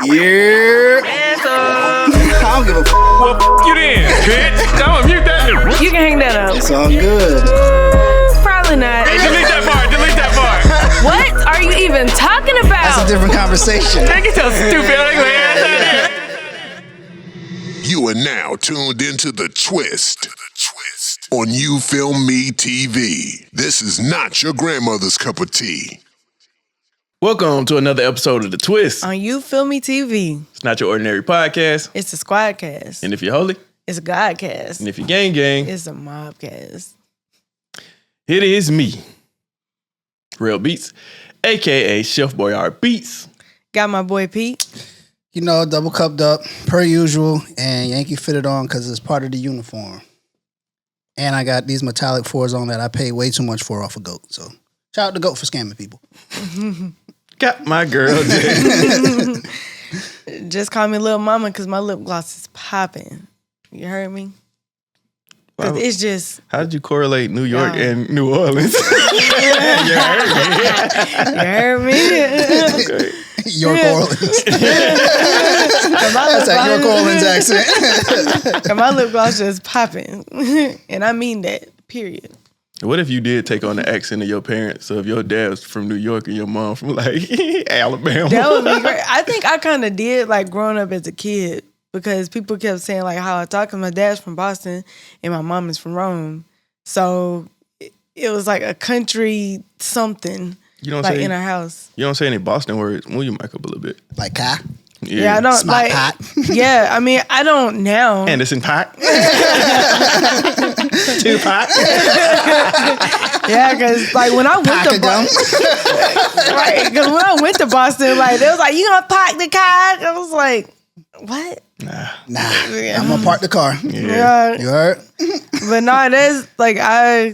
Yeah. I don't give a f. Well, you then, bitch. I'm gonna mute that. You can hang that up. It's all good. Probably not. Hey, delete that part. Delete that part. What are you even talking about? That's a different conversation. They get your stupid ugly ass out here. You are now tuned into The Twist on You Film Me TV. This is not your grandmother's cup of tea. Welcome to another episode of The Twist. On You Feel Me TV. It's not your ordinary podcast. It's a squadcast. And if you're holy, It's a godcast. and if you're gang, It's a mobcast. it is me, Rell Beatz, a.k.a. Chef Boyard Beats. Got my boy Pete. You know, double cupped up, per usual, and Yankee fitted on because it's part of the uniform. And I got these metallic fours on that I paid way too much for off of GOAT. So, shout out to GOAT for scamming people. Got my girl, Jay. Just call me Little Mama because my lip gloss is popping. You heard me? Because it's just... How did you correlate New York Yeah. and New Orleans? You heard me? Okay. York Orleans. That's that York Orleans accent. And my lip gloss just popping. And I mean that, period. What if you did take on the accent of your parents? So if your dad was from New York and your mom from like Alabama. That would be great. I think I kind of did like growing up as a kid because people kept saying like how I talk. Cause my dad's from Boston and my mom is from Rome, so it was like a country something You don't like say in our house. You don't say any Boston words. Move your mic up a little bit. Like Caahr. Yeah, I don't Smart like. pot. Yeah, I mean I don't now. Anderson pot. 2 pot. Yeah, because like when I went to Boston, right? Because when I went to Boston, like they was like, "You gonna park the car?" I was like, "What?" Nah, Yeah. I'm gonna park the car. Yeah. You heard? But no, that's like I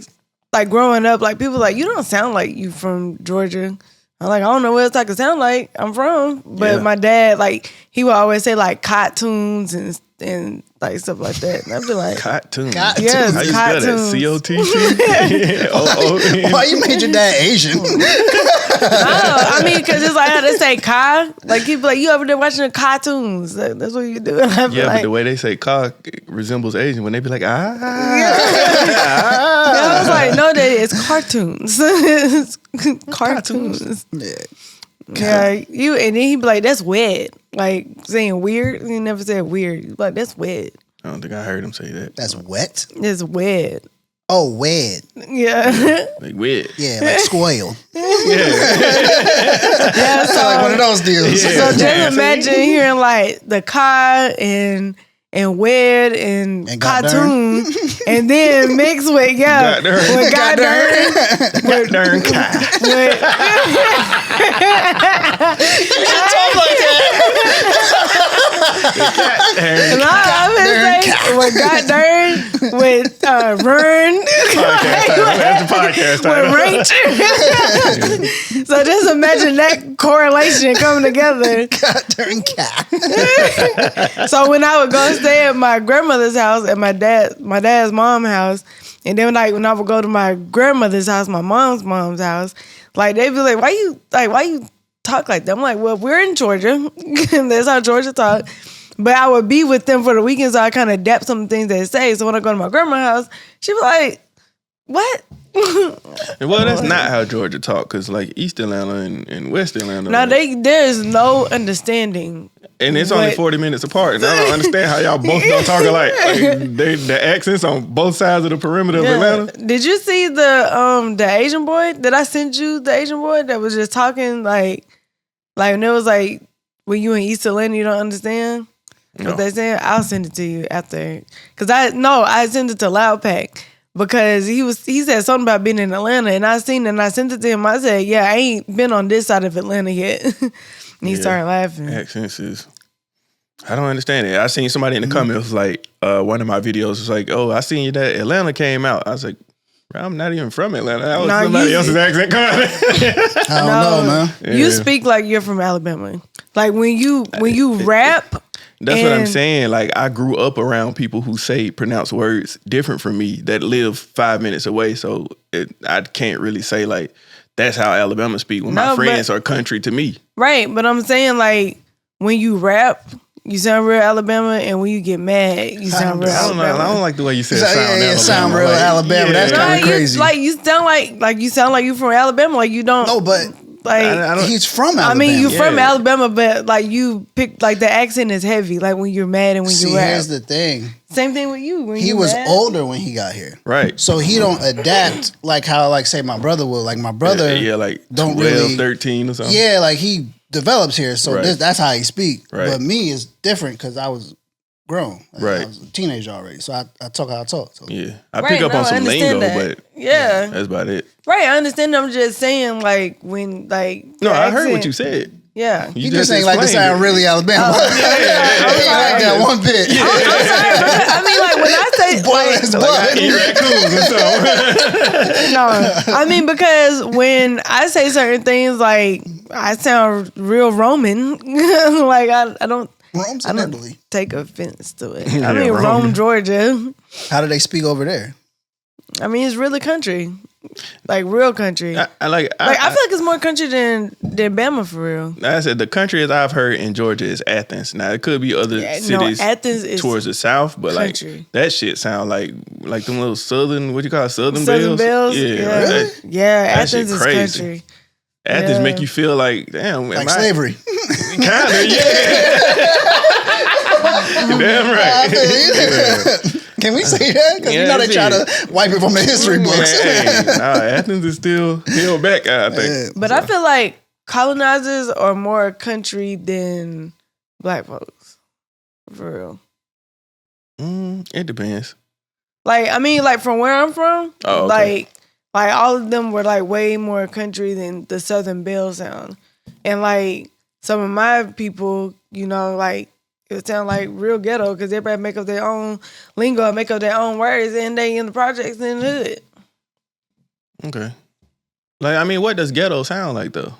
like growing up, like people like, you don't sound like you from Georgia. I'm like, I don't know what else I can sound like. I'm from. But Yeah. my dad, like, he would always say like cartoons and like stuff like that. And I'd be like, Cartoon. Cartoon. Yes, How you spell that? cartoons. C-O-T-T? O-O-N. Why you made your dad Asian? I mean, because it's like how they say Caahr. Like, he'd be like, you over there watching the cartoons. That's what you do. And I'd be Yeah, like, but the way they say Caahr resembles Asian when they be like, I was like, no, it's cartoons. It's cartoons. Yeah. Yeah, you and then he'd be like, "That's weird." Like saying weird. He never said weird. He'd be like, "That's weird. I don't think I heard him say that. That's wet. It's weird." Oh, wed. Yeah, Like, weird. Yeah, like squirrel. Yeah. yeah. Sound like one of those deals. Yeah. So just imagine hearing like the Caahr and wed and cartoon, and then mix with Got Dern. with Got Dern. Got Dern Caahr. And I'm gonna say with God Dern with Vern. That's the podcast title. With Rachel. So just imagine that correlation coming together. God darn cat. So when I would go stay at my grandmother's house at my dad's mom's house, and then like when I would go to my grandmother's house, my mom's house, like they'd be like, why you talk like that? I'm like, well, we're in Georgia. That's how Georgia talk. But I would be with them for the weekend, so I kind of adapt some things they say. So when I go to my grandma's house, she was like, what? Well, that's not how Georgia talk, because like East Atlanta and West Atlanta. No, there's no understanding. And it's only 40 minutes apart. And I don't understand how y'all both don't talk alike. Like, the accents on both sides of the perimeter of Atlanta. Did you see the Asian boy that I sent you? The Asian boy that was just talking like when it was like when you in East Atlanta, you don't understand what they saying. I'll send it to you after, cause I sent it to Loud Pack because he said something about being in Atlanta, and I seen it and I sent it to him. I said, yeah, I ain't been on this side of Atlanta yet. And he started laughing. Accents is, I don't understand it. I seen somebody in the comments like, one of my videos was like, oh, I seen you that Atlanta came out. I was like, I'm not even from Atlanta. That was somebody else's accent coming. I don't know, man. Yeah. You speak like you're from Alabama. Like when you rap. That's what I'm saying. Like, I grew up around people who pronounce words different from me that live 5 minutes away. So I can't really say like, that's how Alabama speak when my friends are country to me. Right. But I'm saying like when you rap, you sound real Alabama, and when you get mad, you sound real Alabama. I don't like the way you said sound Alabama. sound real like, Alabama. That's kind of crazy. You sound like you from Alabama. Like you don't. No, but like he's from Alabama. I mean, you from Alabama, but like you pick like the accent is heavy. Like when you're mad and when you rap. Here's the thing. Same thing with you. When he was older when he got here, right? So he don't adapt like how like say my brother will. Like my brother, like don't 12, really 13 or something. Yeah, like he develops here, so that's how he speak. Right. But me is different because I was grown. Right. I was a teenager already, so I talk how I talk. So. Yeah, I pick up on some lingo, but that's about it. Right, I understand. I'm just saying, like when like no, I heard what you said. Yeah, you just ain't like to sound really Alabama. I'm like that one bit. I'm sorry, bro. I mean, like when I say no, I mean because when I say certain things, like I sound real Roman. Like I don't take offense to it. I mean, Rome, Georgia. How do they speak over there? I mean, it's really country. Like real country. I feel like it's more country than Bama for real. I said the country as I've heard in Georgia is Athens. Now it could be other cities Athens is towards the south, but country. Like that shit sound like them little southern, what you call it, southern bells. Yeah, really? Athens is crazy. Country. Athens make you feel like damn, like slavery. Kinda, damn right. Can we say that? Because you know they try to wipe it from the history books. Athens is still held back, I think. But I feel like colonizers are more country than black folks. For real. It depends. Like, I mean, like from where I'm from, like all of them were like way more country than the Southern Belle sound. And like some of my people, you know, like it sound like real ghetto because everybody make up their own lingo, make up their own words, and they in the projects in the hood. Okay. Like, I mean, what does ghetto sound like though?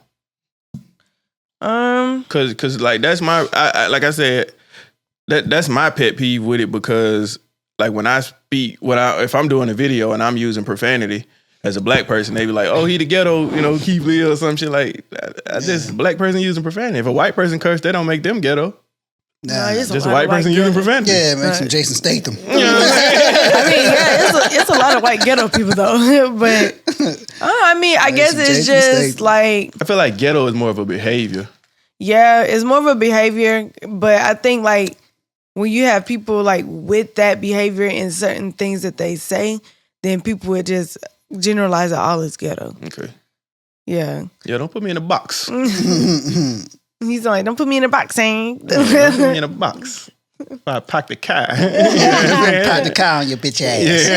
Cause like that's my like I said, that's my pet peeve with it because like when I speak, if I'm doing a video and I'm using profanity as a black person, they be like, "Oh, he the ghetto, you know, Keith Lee or some shit." Like, I just black person using profanity. If a white person curse, they don't make them ghetto. Nah, just a white person using profanity. Yeah, it makes some Jason Statham. You know what I'm saying? I mean, it's a lot of white ghetto people though. But I mean, I guess it's just like I feel like ghetto is more of a behavior. Yeah, it's more of a behavior, but I think like when you have people like with that behavior and certain things that they say, then people would just generalize it all as ghetto. Okay. Yeah. Yeah, don't put me in a box. He's like, don't put me in a box, saying. Don't put me in a box. If I pack the car. Pack the car on your bitch ass.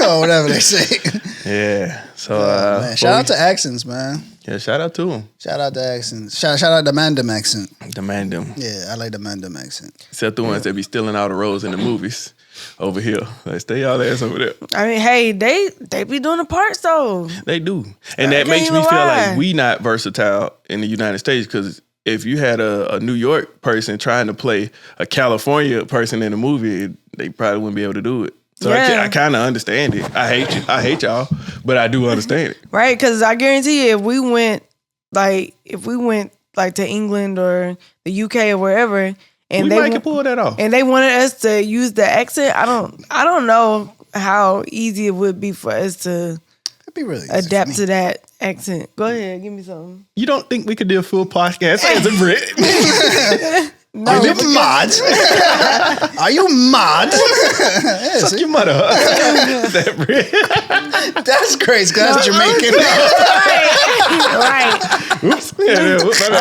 Or whatever they say. Yeah. So man, shout out to accents, man. Yeah, shout out to him. Shout out to accents. Shout out the Mandem accent. The Mandem. Yeah, I like the Mandem accent. Except the ones that be stealing all the roles in the movies over here. Like, stay y'all ass over there. I mean, hey, they be doing the parts though. They do. And that makes me feel like we not versatile in the United States because if you had a New York person trying to play a California person in a movie, they probably wouldn't be able to do it. So I kind of understand it. I hate y'all, but I do understand it. Right, because I guarantee you, if we went like to England or the UK or wherever, and we might pull that off, and they wanted us to use the accent, I don't know how easy it would be for us to really adapt to that accent. Go ahead, give me something. You don't think we could do a full podcast as a Brit? No, are you mad? Are you mad? Suck your mother. That Brit. That's crazy. That's Jamaican. Right. Oops. I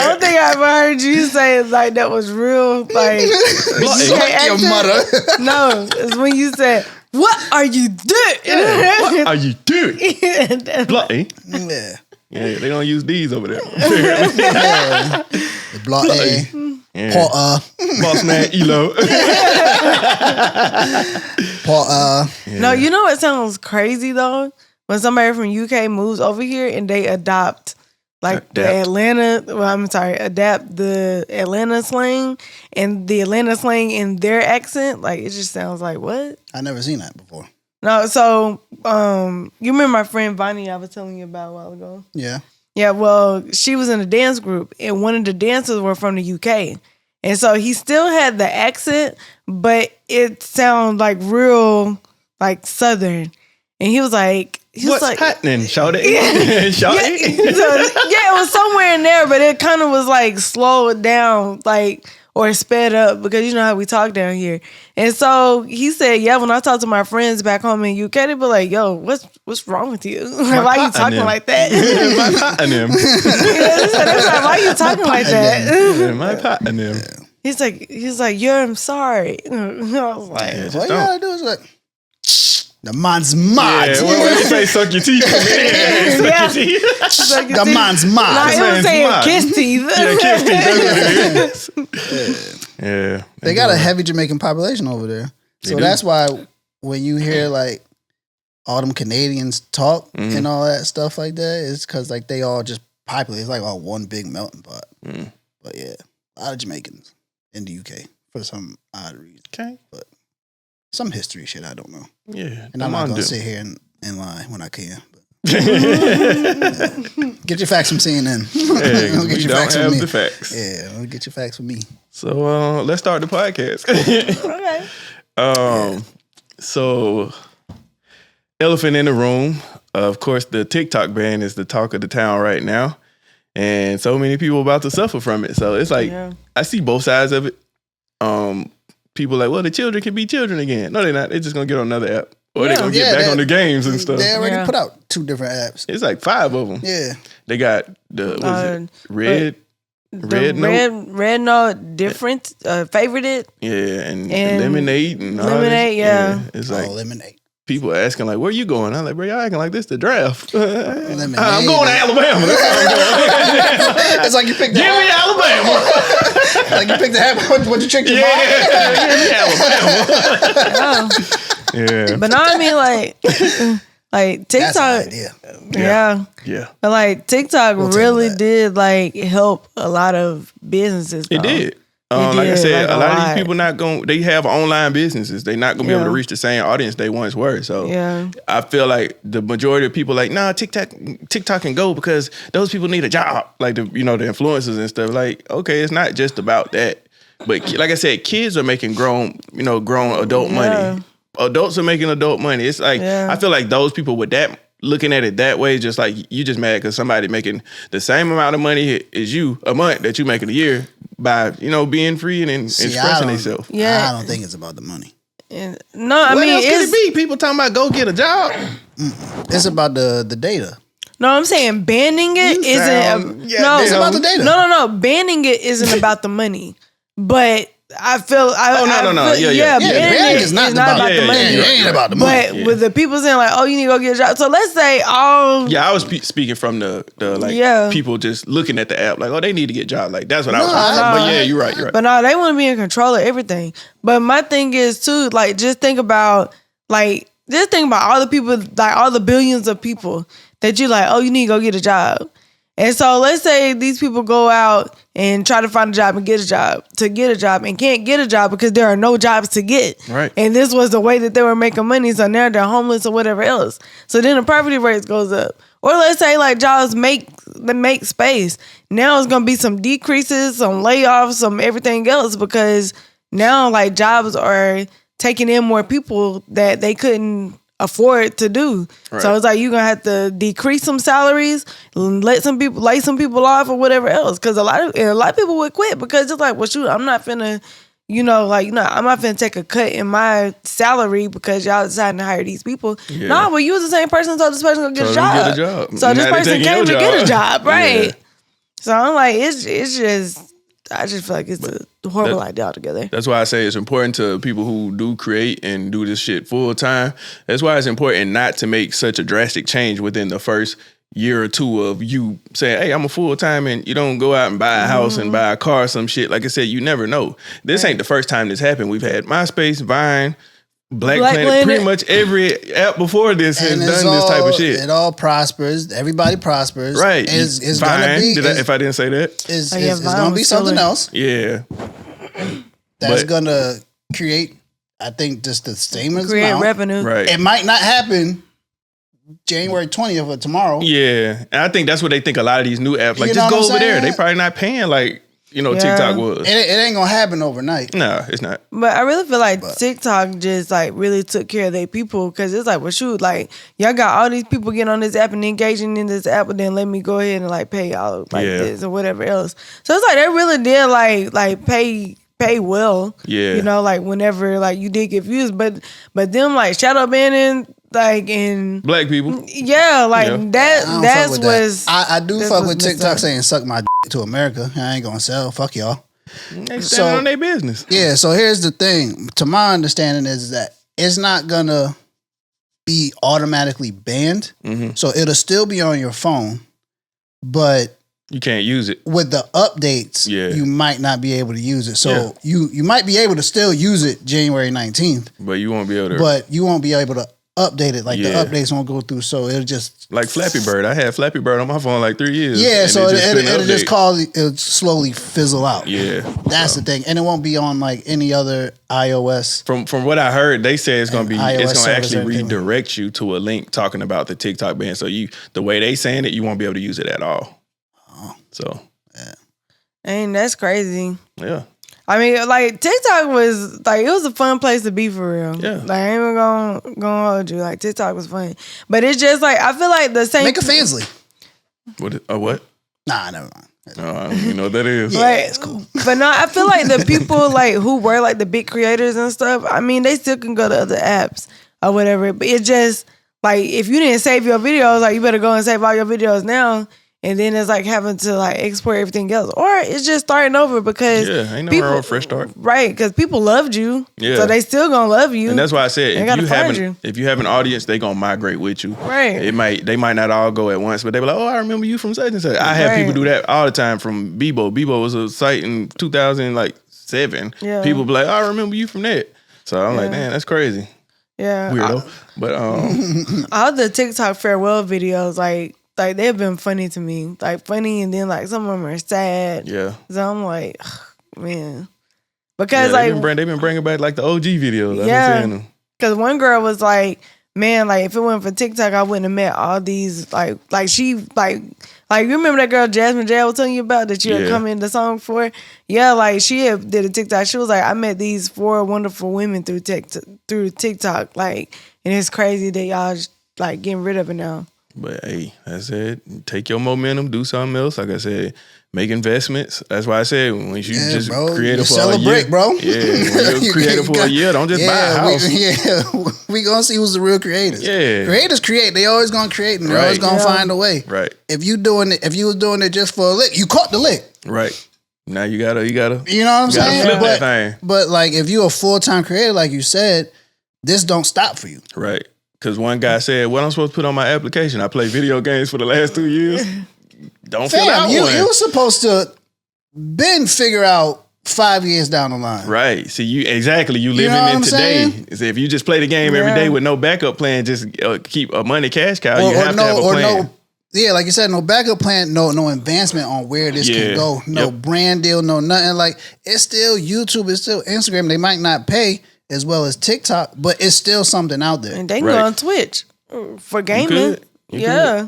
don't think I've heard you say it like that was real. Like, suck your mother. No, it's when you said, "What are you doing? What are you doing?" Bloody. Yeah. Yeah, they don't use these over there. The bloody. Yeah. Boss man Elo. No, you know what sounds crazy though? When somebody from UK moves over here and they adapt the Atlanta slang and the Atlanta slang in their accent, like it just sounds like what? I never seen that before. No, so you remember my friend Vonnie I was telling you about a while ago? Yeah. Yeah, well, she was in a dance group, and one of the dancers were from the UK. And so he still had the accent, but it sounded like real, like Southern. And he was like, What's happening, Shawty? Yeah. Shawty? It was somewhere in there, but it kind of was like slowed down, like, or sped up, because you know how we talk down here. And so he said, yeah, when I talk to my friends back home in UK, they be like, yo, what's wrong with you? Why you talking like that? My pot and them. Like, why you talking like that? My pot and them. He's like, I'm sorry. I was like, Yeah, All you gotta do is like, the man's mad. Yeah, when they say suck your teeth. Yeah, suck your teeth. The man's mad. Like, it was saying mad. kiss teeth. Yeah, kiss teeth. That's what it is. Yeah. They got a heavy Jamaican population over there. So that's why when you hear like all them Canadians talk and all that stuff like that, it's because like they all just populate. It's like all one big melting pot. But yeah, a lot of Jamaicans in the UK for some odd reason. Okay. But some history shit I don't know. Yeah. And I'm not going to sit here and lie when I can. But get your facts from CNN. Yeah, get we your don't facts from have me. the facts. Yeah, get your facts from me. So let's start the podcast. Okay. So elephant in the room. Of course, the TikTok ban is the talk of the town right now. And so many people about to suffer from it. So it's like, I see both sides of it. People like, well, the children can be children again. No, they're not. They're just going to get on another app. Or they're going to get back on the games and stuff. They already put out 2 different apps. It's like 5 of them. Yeah. They got the, what is it? Red Note? Red Note, different, favorited. Yeah, and Lemonade and all Lemonade, this. It's like Lemonade. people asking like, where you going? I'm like, bro, y'all acting like this the draft. Lemonade. I'm going to Alabama. That's where I'm going. It's like you picked Give me Alabama. like you picked the app. What you tricked your mom? Alabama. Yeah. But no, I mean like TikTok. That's an idea. Yeah. But like TikTok We'll really table that. did like help a lot of businesses. It though. did. It Like I did, said, like, a lot of lot. these people they have online businesses. They're not going to be able to reach the same audience they once were. So I feel like the majority of people like, nah, TikTok can go because those people need a job. Like the influencers and stuff. Like, okay, it's not just about that. But like I said, kids are making grown adult money. Adults are making adult money. It's like, I feel like those people with that, looking at it that way, just like you just mad because somebody making the same amount of money as you a month that you make in a year by, being free and expressing themselves. I don't think it's about the money. No, I What mean, else could it be? People talking about go get a job. It's about the data. No, I'm saying banning it It's about the data. No. Banning it isn't about the money. But I feel No. banning banning it is not about the the money. money. It ain't about the money. But with the people saying like, oh, you need to go get a job. So let's say all Yeah, I was speaking from the people just looking at the app like, oh, they need to get a job. Like that's what I was saying. But yeah, you're right. But no, they want to be in control of everything. But my thing is too, like, just think about all the people, like all the billions of people that you like, oh, you need to go get a job. And so let's say these people go out and try to find a job and get a job and can't get a job because there are no jobs to get. Right. And this was the way that they were making money. So now they're homeless or whatever else. So then the poverty rate goes up. Or let's say like jobs make space. Now it's going to be some decreases, some layoffs, some everything else because now like jobs are taking in more people that they couldn't afford to do. Right. So it's like you're gonna have to decrease some salaries, lay some people off or whatever else. Because a lot of people would quit because it's like, well, shoot, I'm not finna, I'm not finna take a cut in my salary because y'all deciding to hire these people. Yeah. No, well, you was the same person, so this person gonna get a job. So this person came to get a job, right? Yeah. So I'm like, it's just. I just feel like it's a horrible idea altogether. That's why I say it's important to people who do create and do this shit full time. That's why it's important not to make such a drastic change within the first year or two of you saying, hey, I'm a full time, and you don't go out and buy a house and buy a car or some shit. Like I said, you never know. This ain't the first time this happened. We've had MySpace, Vine, Black Planet, pretty much every app before this has done this type of shit. It all prospers. Everybody prospers. Right. It's Vine, gonna be. if I didn't say that, it's gonna be something else. Yeah. That's gonna create, I think, just the same amount. Create revenue. Right. It might not happen January 20th or tomorrow. Yeah, and I think that's what they think. A lot of these new apps, like You just know go what I'm over there. saying? They probably not paying like Yeah. TikTok was. It ain't gonna happen overnight. No, it's not. But I really feel like TikTok just like really took care of their people because it's like, well, shoot, like y'all got all these people getting on this app and engaging in this app, but then let me go ahead and like pay y'all like this or whatever else. So it's like they really did like pay well. Yeah. You know, like whenever like you did get views, but them like shadow banning like in Black people. yeah, like Yeah. I don't that's fuck with was that. I do that's fuck what's with messed TikTok up. saying suck my dick to America. I ain't gonna sell. Fuck y'all. They So- standing on their business. Yeah, so here's the thing. To my understanding is that it's not gonna be automatically banned. Mhm. So it'll still be on your phone, but You can't use it. with the updates, Yeah. you might not be able to use it. So Yeah. you might be able to still use it January 19th, But you won't be able to. but you won't be able to update it. Like Yeah. the updates won't go through. So it'll just like Flappy Bird. I had Flappy Bird on my phone like 3 years. yeah. and So couldn't it'll just update. it'll slowly fizzle out. Yeah. That's the thing, and it won't be on like any other iOS. From what I heard, they say it's gonna be iOS it's gonna service, actually everything. redirect you to a link talking about the TikTok ban. So the way they saying it, you won't be able to use it at all. So and that's crazy. yeah. I mean, like TikTok was like it was a fun place to be for real. Yeah. Like I ain't even gonna hold you. Like TikTok was fun, but it's just like I feel like the same. Make a Fansly. What? Nah, never mind. I don't even know what that is. Yeah, Like, it's cool. But no, I feel like the people like who were like the big creators and stuff. I mean, they still can go to other apps or whatever. But it just like if you didn't save your videos, like you better go and save all your videos now. And then it's like having to like export everything else, or it's just starting over because Yeah, ain't no wrong with fresh start. right? Because people loved you, Yeah. so they still gonna love you. And that's why I said They gotta find you. if you have an audience, they gonna migrate with you. Right. They might not all go at once, but they be like, oh, I remember you from such and such. I have Right. people do that all the time from Bebo. Bebo was a site in 2007. Yeah. People be like, oh, I remember you from that. So I'm like, Yeah. man, that's crazy. yeah, Weirdo. But all the TikTok farewell videos, like they've been funny to me, like funny, and then like some of them are sad. yeah. So I'm like, man, Yeah, because they've been bringing back like the OG videos. I've Yeah. been seeing them. because one girl was like, man, like if it wasn't for TikTok, I wouldn't have met all these like she like you remember that girl Jasmine J I was telling you about that you had Yeah. come in the song for? Yeah, like she had did a TikTok. She was like, I met these 4 wonderful women through TikTok, like, and it's crazy that y'all just, like getting rid of it now. But hey, that's it. Take your momentum, do something else. Like I said, make investments. That's why I said when you just bro. create You it for sell a a year, brick, bro. Yeah, when you're creative for a year, don't just buy a house. We gonna see who's the real creators. Yeah. Creators create. They always gonna create, and they're Right. always gonna Yeah. find a way. Right, If you was doing it just for a lick, you caught the lick. right. Now you gotta. You know what I'm You gotta saying? flip But, that thing. but like, if you're a full-time creator, like you said, this don't stop for you. Right. Because one guy said, what I'm supposed to put on my application? I play video games for the last 2 years. Don't fill out Fam, one. you was supposed to figure out 5 years down the line. Right. See, you living know what in I'm today. saying? See, if you just play the game every Yeah. day with no backup plan, just keep a money cash cow, you have to have a plan. Yeah, like you said, no backup plan, no advancement on where this Yeah. can go, no Yep. brand deal, no nothing. Like it's still YouTube, it's still Instagram. They might not pay as well as TikTok, but it's still something out there. And they can Right. go on Twitch for gaming. could. You Yeah,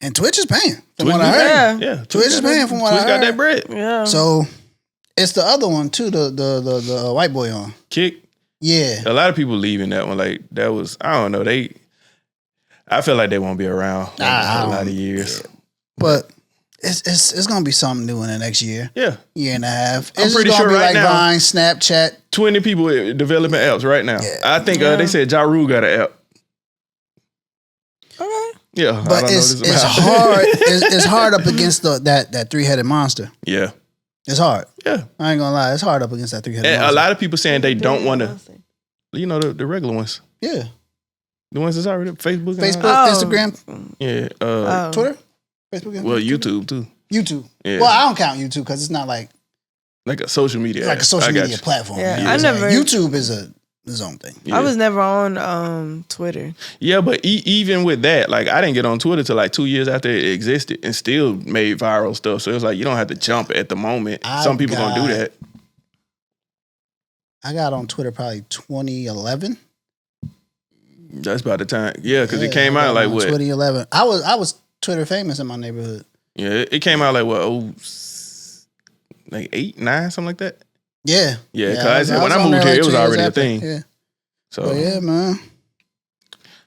And Twitch is paying from Twitch what I is heard. yeah, Yeah. Twitch is paying from what Twitch I got heard. that bread. yeah. So it's the other one too, the white boy on. Kick. Yeah. A lot of people leaving that one. Like that was, I don't know. I feel like they won't be around I for a don't- lot of years. But it's gonna be something new in the next year Yeah. and a half. I'm It's pretty just gonna sure be right like now- Vine, Snapchat. 20 people developing apps right now. Yeah. I think Yeah. they said Ja Rule got an app. Okay. Yeah. I But don't know it's this about. hard. It's hard up against that 3-headed monster. Yeah. It's hard. Yeah. I ain't gonna lie. It's hard up against that 3-headed And monster. a lot of people saying they don't want to, the regular ones. Yeah. The ones that's already Facebook. and Facebook, all Oh. Instagram, that. Yeah. Oh. Twitter, Facebook. and Well, Twitter? YouTube too. YouTube. Yeah. Well, I don't count YouTube because it's not like Like a social media. like app. a social I got media you. platform. Yeah, You know I what I'm saying? never- YouTube is his own thing. Yeah. I was never on Twitter. Yeah, but even with that, like I didn't get on Twitter till like 2 years after it existed, and still made viral stuff. So it's like you don't have to jump at the moment. Some people gonna do that. I got on Twitter probably 2011. That's about the time. Yeah, because it came out like what? 2011. I was Twitter famous in my neighborhood. Yeah, it came out like what? Like 8, 9, something like that. Yeah. Yeah, because when I moved here, it was already a thing. Yeah. So but yeah, man.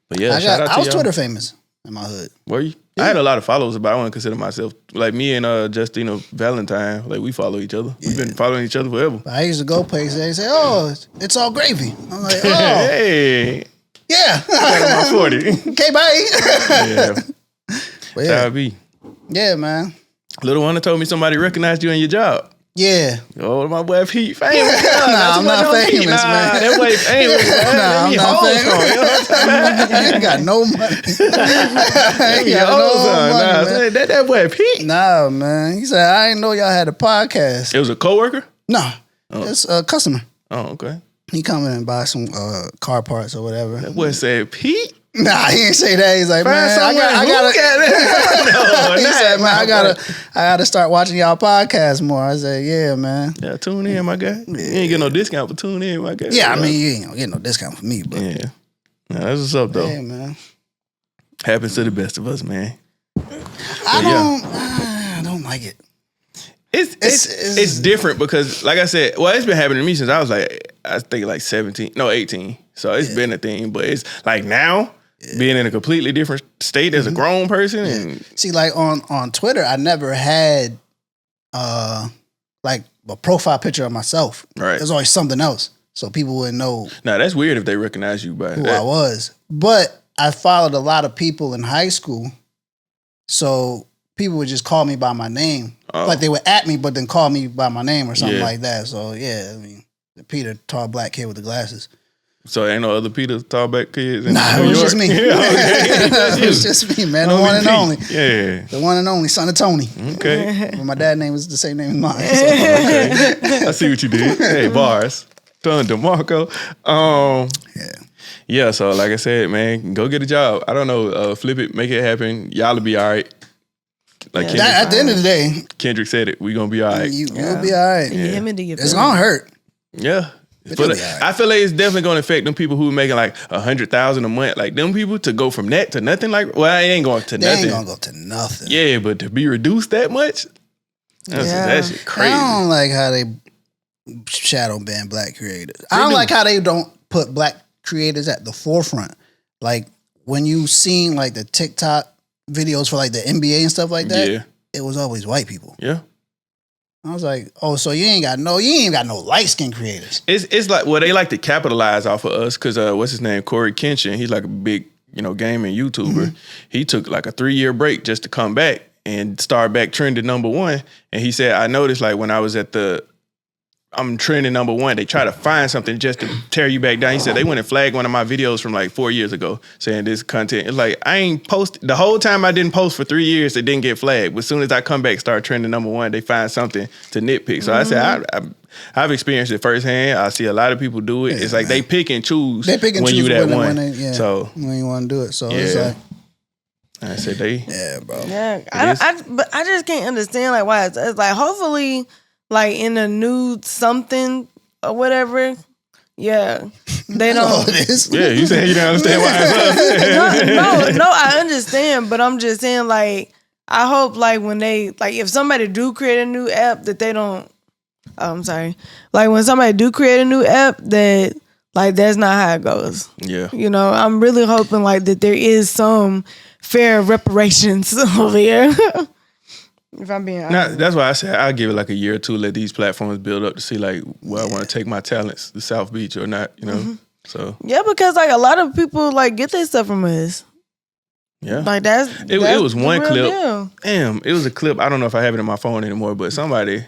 But yeah, I was Twitter famous in my hood. Were you? Yeah. I had a lot of followers, but I wouldn't consider myself like me and Justina Valentine. Like we follow each other. We've been following each other forever. I used to go places. They say, "Oh, it's all gravy." I'm like, "Oh, hey, yeah." my 40. Okay, bye. Yeah, But yeah. be. Yeah, man. Little one told me somebody recognized you in your job. Yeah. Oh, my boy Pete famous. Nah, I'm not famous, man. That boy famous. Nah, I'm not famous. I ain't got no money. I ain't got no money, man. That boy Pete. Nah, man. He said, I didn't know y'all had a podcast. It was a coworker? Nah. It's a customer. Oh, okay. He come in and buy some car parts or whatever. That boy said, Pete? Nah, he didn't say that. He's like, man, I gotta. He said, man, I gotta start watching y'all podcasts more. I said, yeah, man. Yeah, tune in, my guy. You ain't get no discount for tune in, my guy. Yeah, I mean, you ain't gonna get no discount for me, but yeah, that's what's up though. Yeah, man. Happens to the best of us, man. I don't like it. It's different because, like I said, well, it's been happening to me since I was like, I think like 18. So it's been a thing, but it's like now. Being in a completely different state as a grown person. And see, like on Twitter, I never had like a profile picture of myself. Right. There's always something else. So people wouldn't know. Nah, that's weird if they recognize you by who I was. But I followed a lot of people in high school. So people would just call me by my name. Oh. Like they would at me, but then call me by my name or something like that. So yeah, I mean, the Peter, tall black kid with the glasses. So ain't no other Peter tall back kids in Nah, New it was York? just me. Yeah, okay. It was just me, man. The one and only. Yeah. The one and only son of Tony. Okay. But my dad's name is the same name as mine. So. Okay. I see what you did. Hey, bars. Ton DeMarco. Yeah, so like I said, man, go get a job. I don't know, flip it, make it happen. Y'all will be all right. Like at the end of the day, Kendrick said it. We gonna be all right. You'll be all right. Yeah. It's gonna hurt. Yeah. But I feel like it's definitely going to affect them people who are making like $100,000 a month. Like them people to go from that to nothing. Like, well, it ain't going to they nothing. Ain't gonna go to nothing. Yeah, but to be reduced that much, that's shit crazy. I don't like how they shadow ban black creators. I don't like how they don't put black creators at the forefront. Like when you seen like the TikTok videos for like the NBA and stuff like that, it was always white people. Yeah. I was like, oh, so you ain't got no light skinned creators. It's like, well, they like to capitalize off of us because what's his name, Corey Kenshin. He's like a big gaming YouTuber. Mm-hmm. He took like a 3-year break just to come back and start back trending #1. And he said, I noticed like when I was I'm trending #1. They try to find something just to tear you back down. He said they went and flagged one of my videos from like 4 years ago saying this content. It's like I ain't post the whole time I didn't post for 3 years. It didn't get flagged. But as soon as I come back, start trending #1, they find something to nitpick. So I said I've experienced it firsthand. I see a lot of people do it. It's like they pick and choose. They pick and choose you that one. So when you want to do it. So it's like. I said bro. Yeah, but I just can't understand like why it's like hopefully. Like in a new something or whatever, they don't. Oh, it is. Yeah, you saying you don't understand why it's up? No, I understand, but I'm just saying like I hope like when they like if somebody do create a new app that they don't. Oh, I'm sorry. Like when somebody do create a new app that like that's not how it goes. Yeah, I'm really hoping like that there is some fair reparations over here. If I'm being honest. That's why I said I'll give it like a year or two, let these platforms build up to see like where I want to take my talents, the South Beach or not, Mm-hmm. So because like a lot of people like get their stuff from us. Yeah, like that's it was one clip. Deal. Damn, it was a clip. I don't know if I have it in my phone anymore, but somebody,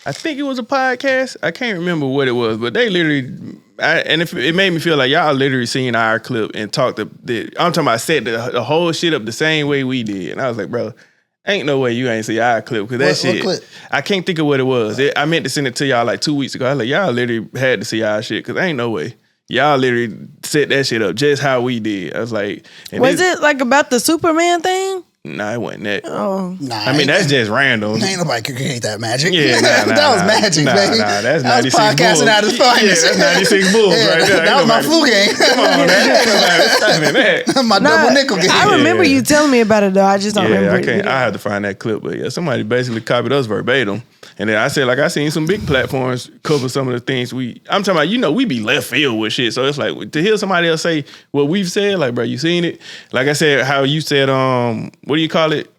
I think it was a podcast. I can't remember what it was, but they literally. It made me feel like y'all literally seen our clip and talked. I'm talking about set the whole shit up the same way we did, and I was like, bro. Ain't no way you ain't see our clip because that shit. What clip? I can't think of what it was. I meant to send it to y'all like 2 weeks ago. I was like, y'all literally had to see our shit because ain't no way. Y'all literally set that shit up just how we did. I was like, was it like about the Superman thing? Nah, it wasn't that. Oh, Nah, I mean, that's just random. ain't nobody could create that magic. Yeah, that was magic, baby. Nah, that's that 96 was podcasting Bulls. out of finest. Yeah, that's 96 Bulls right there. That was my flu game. Come on, that. my double nickel game. I remember Yeah. you telling me about it though. I just don't Yeah, remember. I can't. I had to find that clip, but yeah, somebody basically copied us verbatim. And then I said, like, I seen some big platforms cover some of the things I'm talking about. You know, we be left field with shit. So it's like to hear somebody else say what we've said, like, bro, you seen it? Like I said, how you said, what do you call it?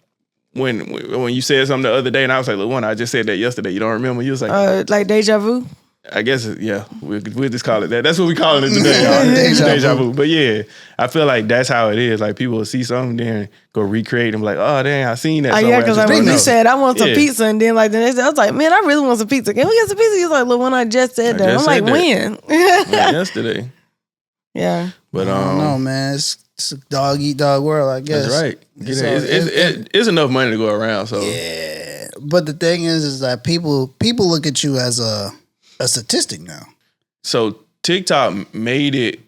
When you said something the other day, and I was like, look, one, I just said that yesterday. You don't remember? You was like deja vu. I guess, yeah, we'll just call it that. That's what we calling it today, y'all. Deja vu. But yeah, I feel like that's how it is. Like people will see something there and go recreate and be like, oh, dang, I seen that. Yeah, because like when you said I want some Yeah. pizza, and then like the next day I was like, man, I really want some pizza. Can we get some pizza? He was like, look, when I just said that. just I'm like, said when? Yeah, yesterday. Yeah. But I don't know, man. It's a dog eat dog world, I guess. that's right. It's enough money to go around. So Yeah, but the thing is that people look at you as a statistic now. So TikTok made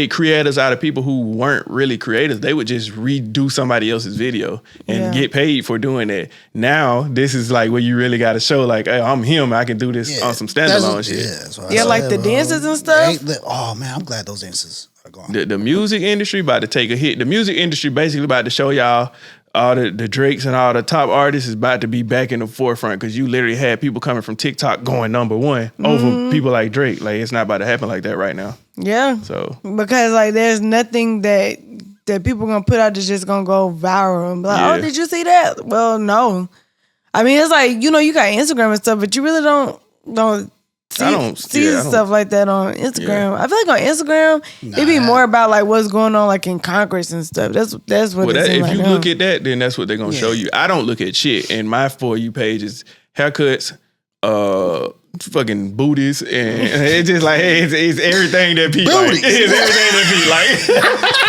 creators out of people who weren't really creators. They would just redo somebody else's video and get paid for doing that. Now, this is like where you really got to show like, hey, I'm him. I can do this on some standalone shit. Yeah, like the dances and stuff. Oh, man, I'm glad those dances are gone. The music industry about to take a hit. The music industry basically about to show y'all all the Drakes and all the top artists is about to be back in the forefront because you literally had people coming from TikTok going number one over people like Drake. Like it's not about to happen like that right now. Yeah. So because like there's nothing that people gonna put out that's just gonna go viral and be like, oh, did you see that? Well, no. I mean, it's like, you know, you got Instagram and stuff, but you really don't see stuff like that on Instagram. Yeah. I feel like on Instagram, it be more about like what's going on like in Congress and stuff. That's what it seems like. If you look at that, then that's what they're gonna show you. I don't look at shit. And my For You page is haircuts, fucking booties, and it's just like, hey, it's everything that people like. It's everything that people like.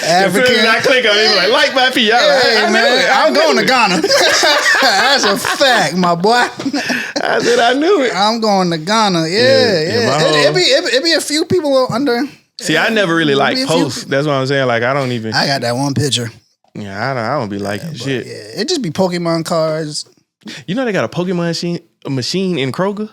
African. I click on it, like my feet. I'm going to Ghana. That's a fact, my boy. I said I knew it. I'm going to Ghana. Yeah. It be a few people under. See, I never really like posts. That's what I'm saying. Like I don't even. I got that one picture. Yeah, I don't be liking shit. Yeah, it just be Pokemon cards. You know they got a Pokemon machine in Kroger.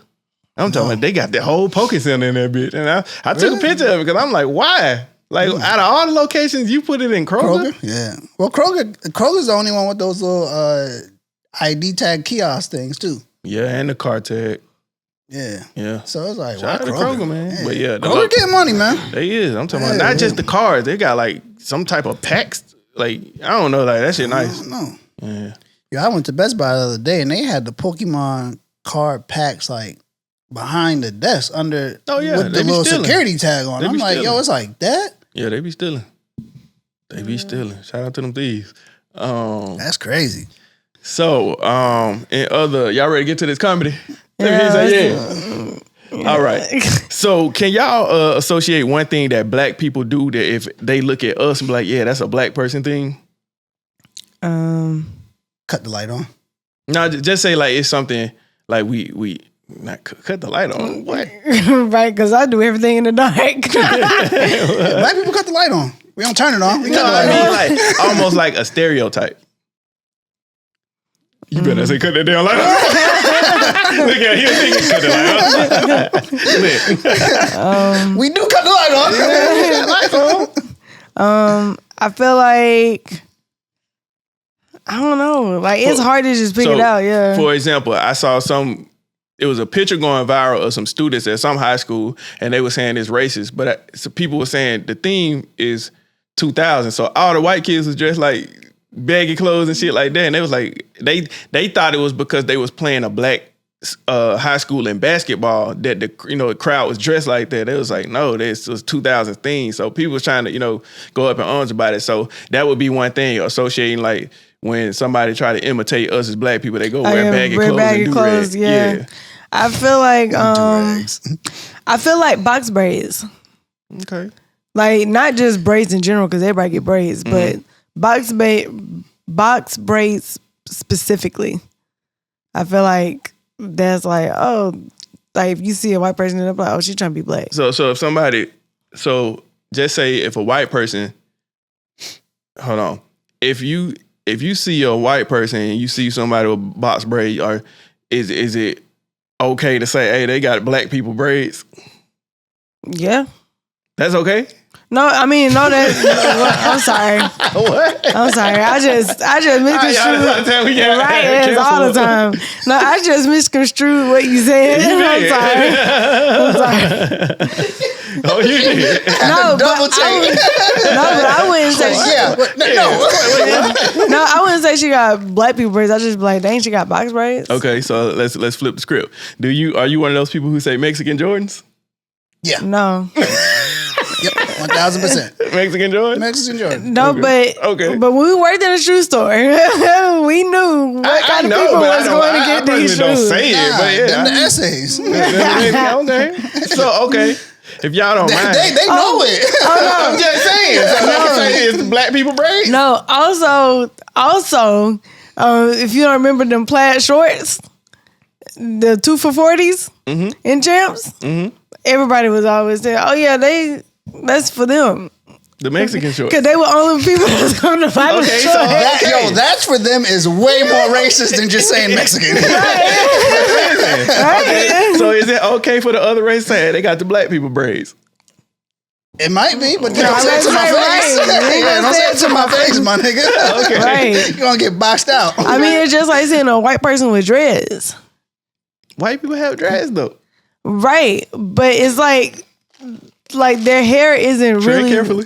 I'm talking about they got the whole Poke Center in that bitch, and I took a picture of it because I'm like, why? Like out of all the locations, you put it in Kroger? Yeah. Well, Kroger's the only one with those little ID tag kiosk things too. Yeah, and the car tag. Yeah. So it's like, shout out to Kroger, man. Yeah. But yeah, Kroger getting money, man. They is. I'm talking about not just the cars. They got like some type of packs. Like I don't know, like that shit nice. No. Yeah. I went to Best Buy the other day and they had the Pokemon card packs like behind the desk under with the little security tag on. I'm like, yo, it's like that. Yeah, they be stealing. They be stealing. Shout out to them thieves. That's crazy. So, in other, y'all ready to get to this comedy? Yeah. All right. So, can y'all associate one thing that black people do that if they look at us and be like, yeah, that's a black person thing? Cut the light on. No, just say like it's something like we not cut the light on. What? Right, because I do everything in the dark. Black people cut the light on. We don't turn it on. We cut the light on. Like almost like a stereotype. You better say cut that damn light on. Look at here, cut the light on. We do cut the light on. I feel like I don't know. Like it's hard to just pick it out. Yeah. For example, I saw it was a picture going viral of some students at some high school, and they were saying it's racist. But so people were saying the theme is 2000, so all the white kids was dressed like baggy clothes and shit like that. And they was like, they thought it was because they was playing a black high school in basketball that the crowd was dressed like that. They was like, no, this was 2000 theme. So people was trying to go up in arms about it. So that would be one thing associating like when somebody try to imitate us as black people, they go wear baggy clothes. And do yeah. I feel like box braids. Okay. Like not just braids in general because everybody get braids, but box braids specifically. I feel like that's like, oh, like if you see a white person, they're like, oh, she's trying to be black. So if somebody, just say if a white person, hold on, if you see a white person and you see somebody with box braid, or is it okay to say, hey, they got black people braids? Yeah. That's okay? No, I mean, no, that. I'm sorry. What? I'm sorry. I just misconstrued. Right, it's all the time. No, I just misconstrued what you said. I'm sorry. Oh, you did. No, but I wouldn't say. No, I wouldn't say she got black people braids. I just be like, dang, she got box braids. Okay, so let's flip the script. Are you one of those people who say Mexican Jordans? Yeah. No. Yep, 1,000%. Mexican Jordan? Mexican Jordan. No, Okay. but when we worked in a shoe store, we knew what kind of people was going to get these shoes. Don't say it, but yeah. Them the essays. Okay. So, okay. If y'all don't mind. They know it. Oh, no. I'm just saying. So it's black people braids? No, also, if you don't remember them plaid shorts, the 2 for $40s in Champs, everybody was always saying, oh yeah, that's for them. The Mexican shorts. Because they were only people that was going to fight with Okay, shorts. so that's for them is way more racist than just saying Mexican. Okay. So is it okay for the other race to say they got the black people braids? It might be, but don't say it to my face. Don't say it to my face, my nigga. Okay. Right. You're going to get boxed out. I mean, it's just like seeing a white person with dreads. White people have dreads though. Right. But it's like their hair isn't Tread really... carefully.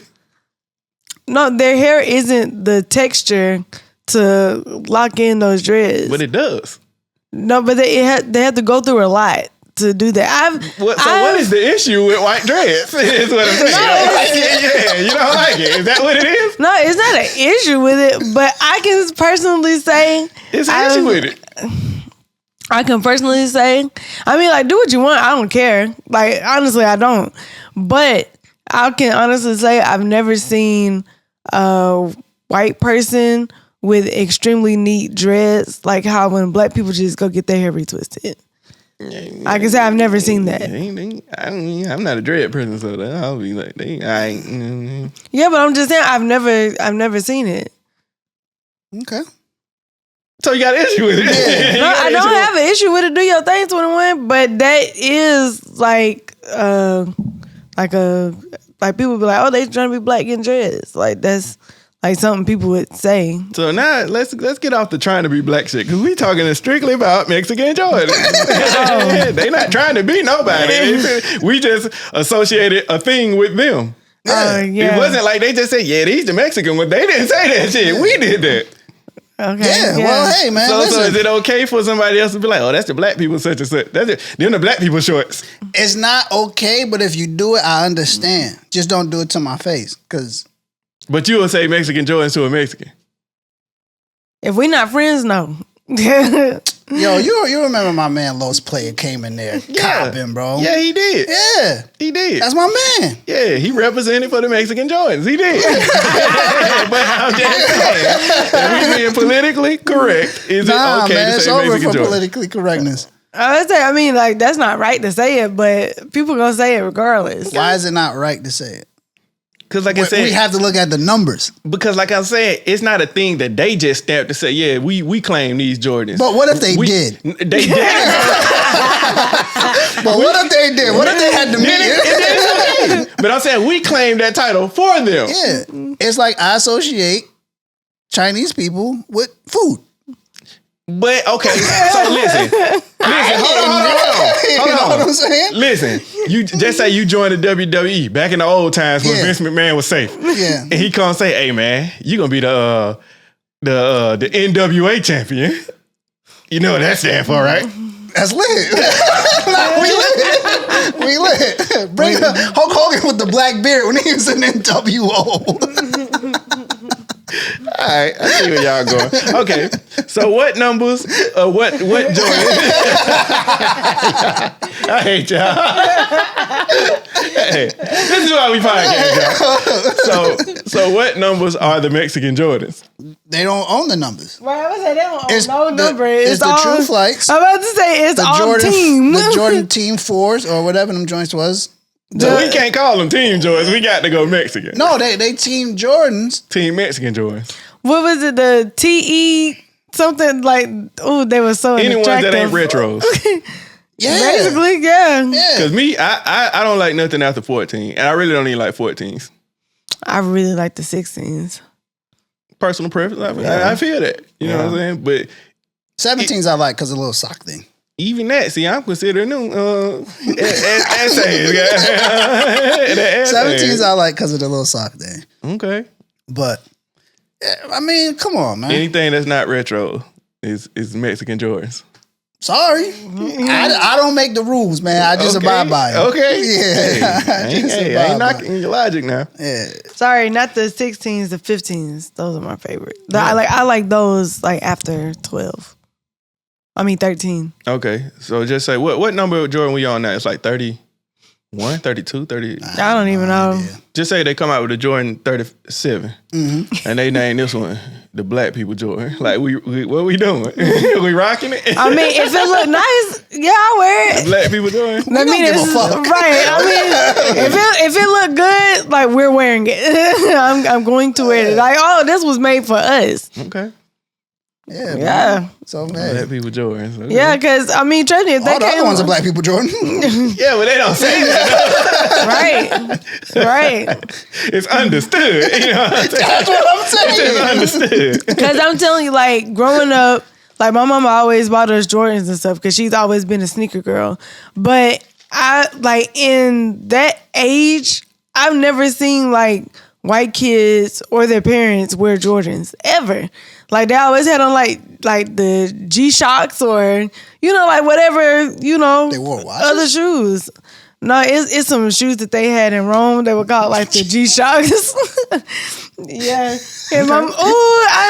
No, their hair isn't the texture to lock in those dreads. But it does. No, but they have to go through a lot to do that. What is the issue with white dreads? Is what I'm saying. You don't like it? Yeah, you don't like it. Is that what it is? No, it's not an issue with it, but I can personally say It's an issue with it. I can personally say, I mean, like, do what you want. I don't care. Like, honestly, I don't. But I can honestly say I've never seen a white person with extremely neat dreads, like how when black people just go get their hair retwisted. I can say I've never seen that. I'm not a dread person, so I'll be like, Yeah, but I'm just saying I've never seen it. Okay. So you got an issue with it? Yeah. No, I don't have an issue with it. Do your thing, 21. But that is like people be like, oh, they trying to be black getting dreads. Like that's like something people would say. So now let's get off the trying to be black shit, because we talking strictly about Mexican Jordan. They not trying to be nobody. We just associated a thing with them. Yeah. It wasn't like they just said, yeah, these the Mexican ones. They didn't say that shit. We did that. Okay. Yeah, well, hey, man. So listen. is it okay for somebody else to be like, oh, that's the black people such and such? That's it. Them the black people shorts. It's not okay, but if you do it, I understand. Just don't do it to my face, because... But you will say Mexican Jordans to a Mexican. If we not friends, no. Yo, you remember my man Los Player came in there copping, bro. Yeah, he did. Yeah. He did. That's my man. Yeah, he represented for the Mexican Jordans. He did. But I'm just saying, if we being politically correct, is it okay man, to it's say over Mexican for Jordans? politically correctness. I mean, like, that's not right to say it, but people gonna say it regardless. Why is it not right to say it? Because like I said, we have to look at the numbers. Because like I said, it's not a thing that they just stamped to say, yeah, we claim these Jordans. But what if they did? They did. But what if they did? What if they had to meet? But I'm saying we claim that title for them. Yeah. It's like I associate Chinese people with food. But okay, so listen, hold on. You know what I'm saying? Listen, you just say you joined the WWE back in the old times when Vince McMahon was safe. Yeah. And he come say, hey man, you gonna be the NWA champion. You know what that stands for, right? That's lit. We lit. Bring Hulk Hogan with the black beard when he was in NWO. All right, I see where y'all going. Okay, so what numbers? What Jordan? I hate y'all. Hey, this is why we podcast, y'all. So what numbers are the Mexican Jordans? They don't own the numbers. Right, I was saying they don't It's own no number. It's the all, True Flights. I'm about to say it's The all Jordan team. The Jordan Team 4s or whatever them joints was. So we can't call them Team Jordans. We got to go Mexican. No, they Team Jordans. Team Mexican Jordans. what was it? The TE something like. Oh, they were so Anyone attractive. that ain't retros. Yeah. Basically, yeah. Because me, I don't like nothing after 14. And I really don't even like 14s. I really like the 16s. Personal preference. I feel that. You know what I'm saying? But 17s I like because of the little sock thing. even that, see, I'm considering them essays. 17s I like because of the little sock thing. Okay. But, I mean, come on, man. Anything that's not retro is Mexican Jordans. Sorry. I don't make the rules, man. I just abide by it. Okay. Yeah. Hey, I ain't knocking your logic now. Yeah. Sorry, not the 16s, the 15s. Those are my favorite. I like those like after 12. I mean 13. Okay. So just say, what number of Jordan we on now? It's like 31, 32, 30. I don't even know. idea. Just say they come out with a Jordan 37. Mm-hmm. And they name this one the Black People Jordan. Like, we what we doing? We rocking it? I mean, if it look nice, yeah, I wear it. Black People Jordan? I mean, give a it's fuck. right. I mean, if it look good, like we're wearing it. I'm going to wear it. Like, oh, this was made for us. Okay. Yeah. Man. Yeah, So, Black man. People Jordans. Okay. yeah. Because I mean, trust me, if All they the other came, ones are black people, Jordan. Yeah, but they don't say that. right. It's understood. You know what I'm saying? That's what I'm saying. It's understood. Because I'm telling you, like growing up, like my mama always bought us Jordans and stuff because she's always been a sneaker girl. But I like in that age, I've never seen like white kids or their parents wear Jordans ever. Like they always had on like the G-Shocks or like whatever They wore watches? other shoes. No, it's some shoes that they had in Rome. They were called like the G-Shocks. Yeah. And I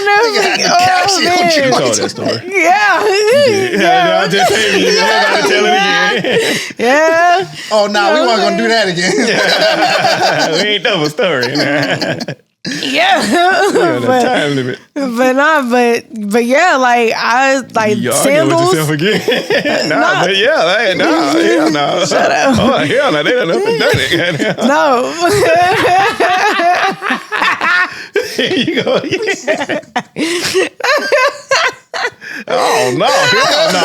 never think. Oh man. You told that story. Yeah. I'm just saying. You gotta tell it again. Yeah. Oh, no, we weren't going to do that again. We ain't double story. Yeah. Time limit. But yeah, like I like You arguing with sandals. yourself again? But yeah, hell no. Shut up. Oh, hell no, they done up and done it. No. You go, yeah. Oh, no, hell no.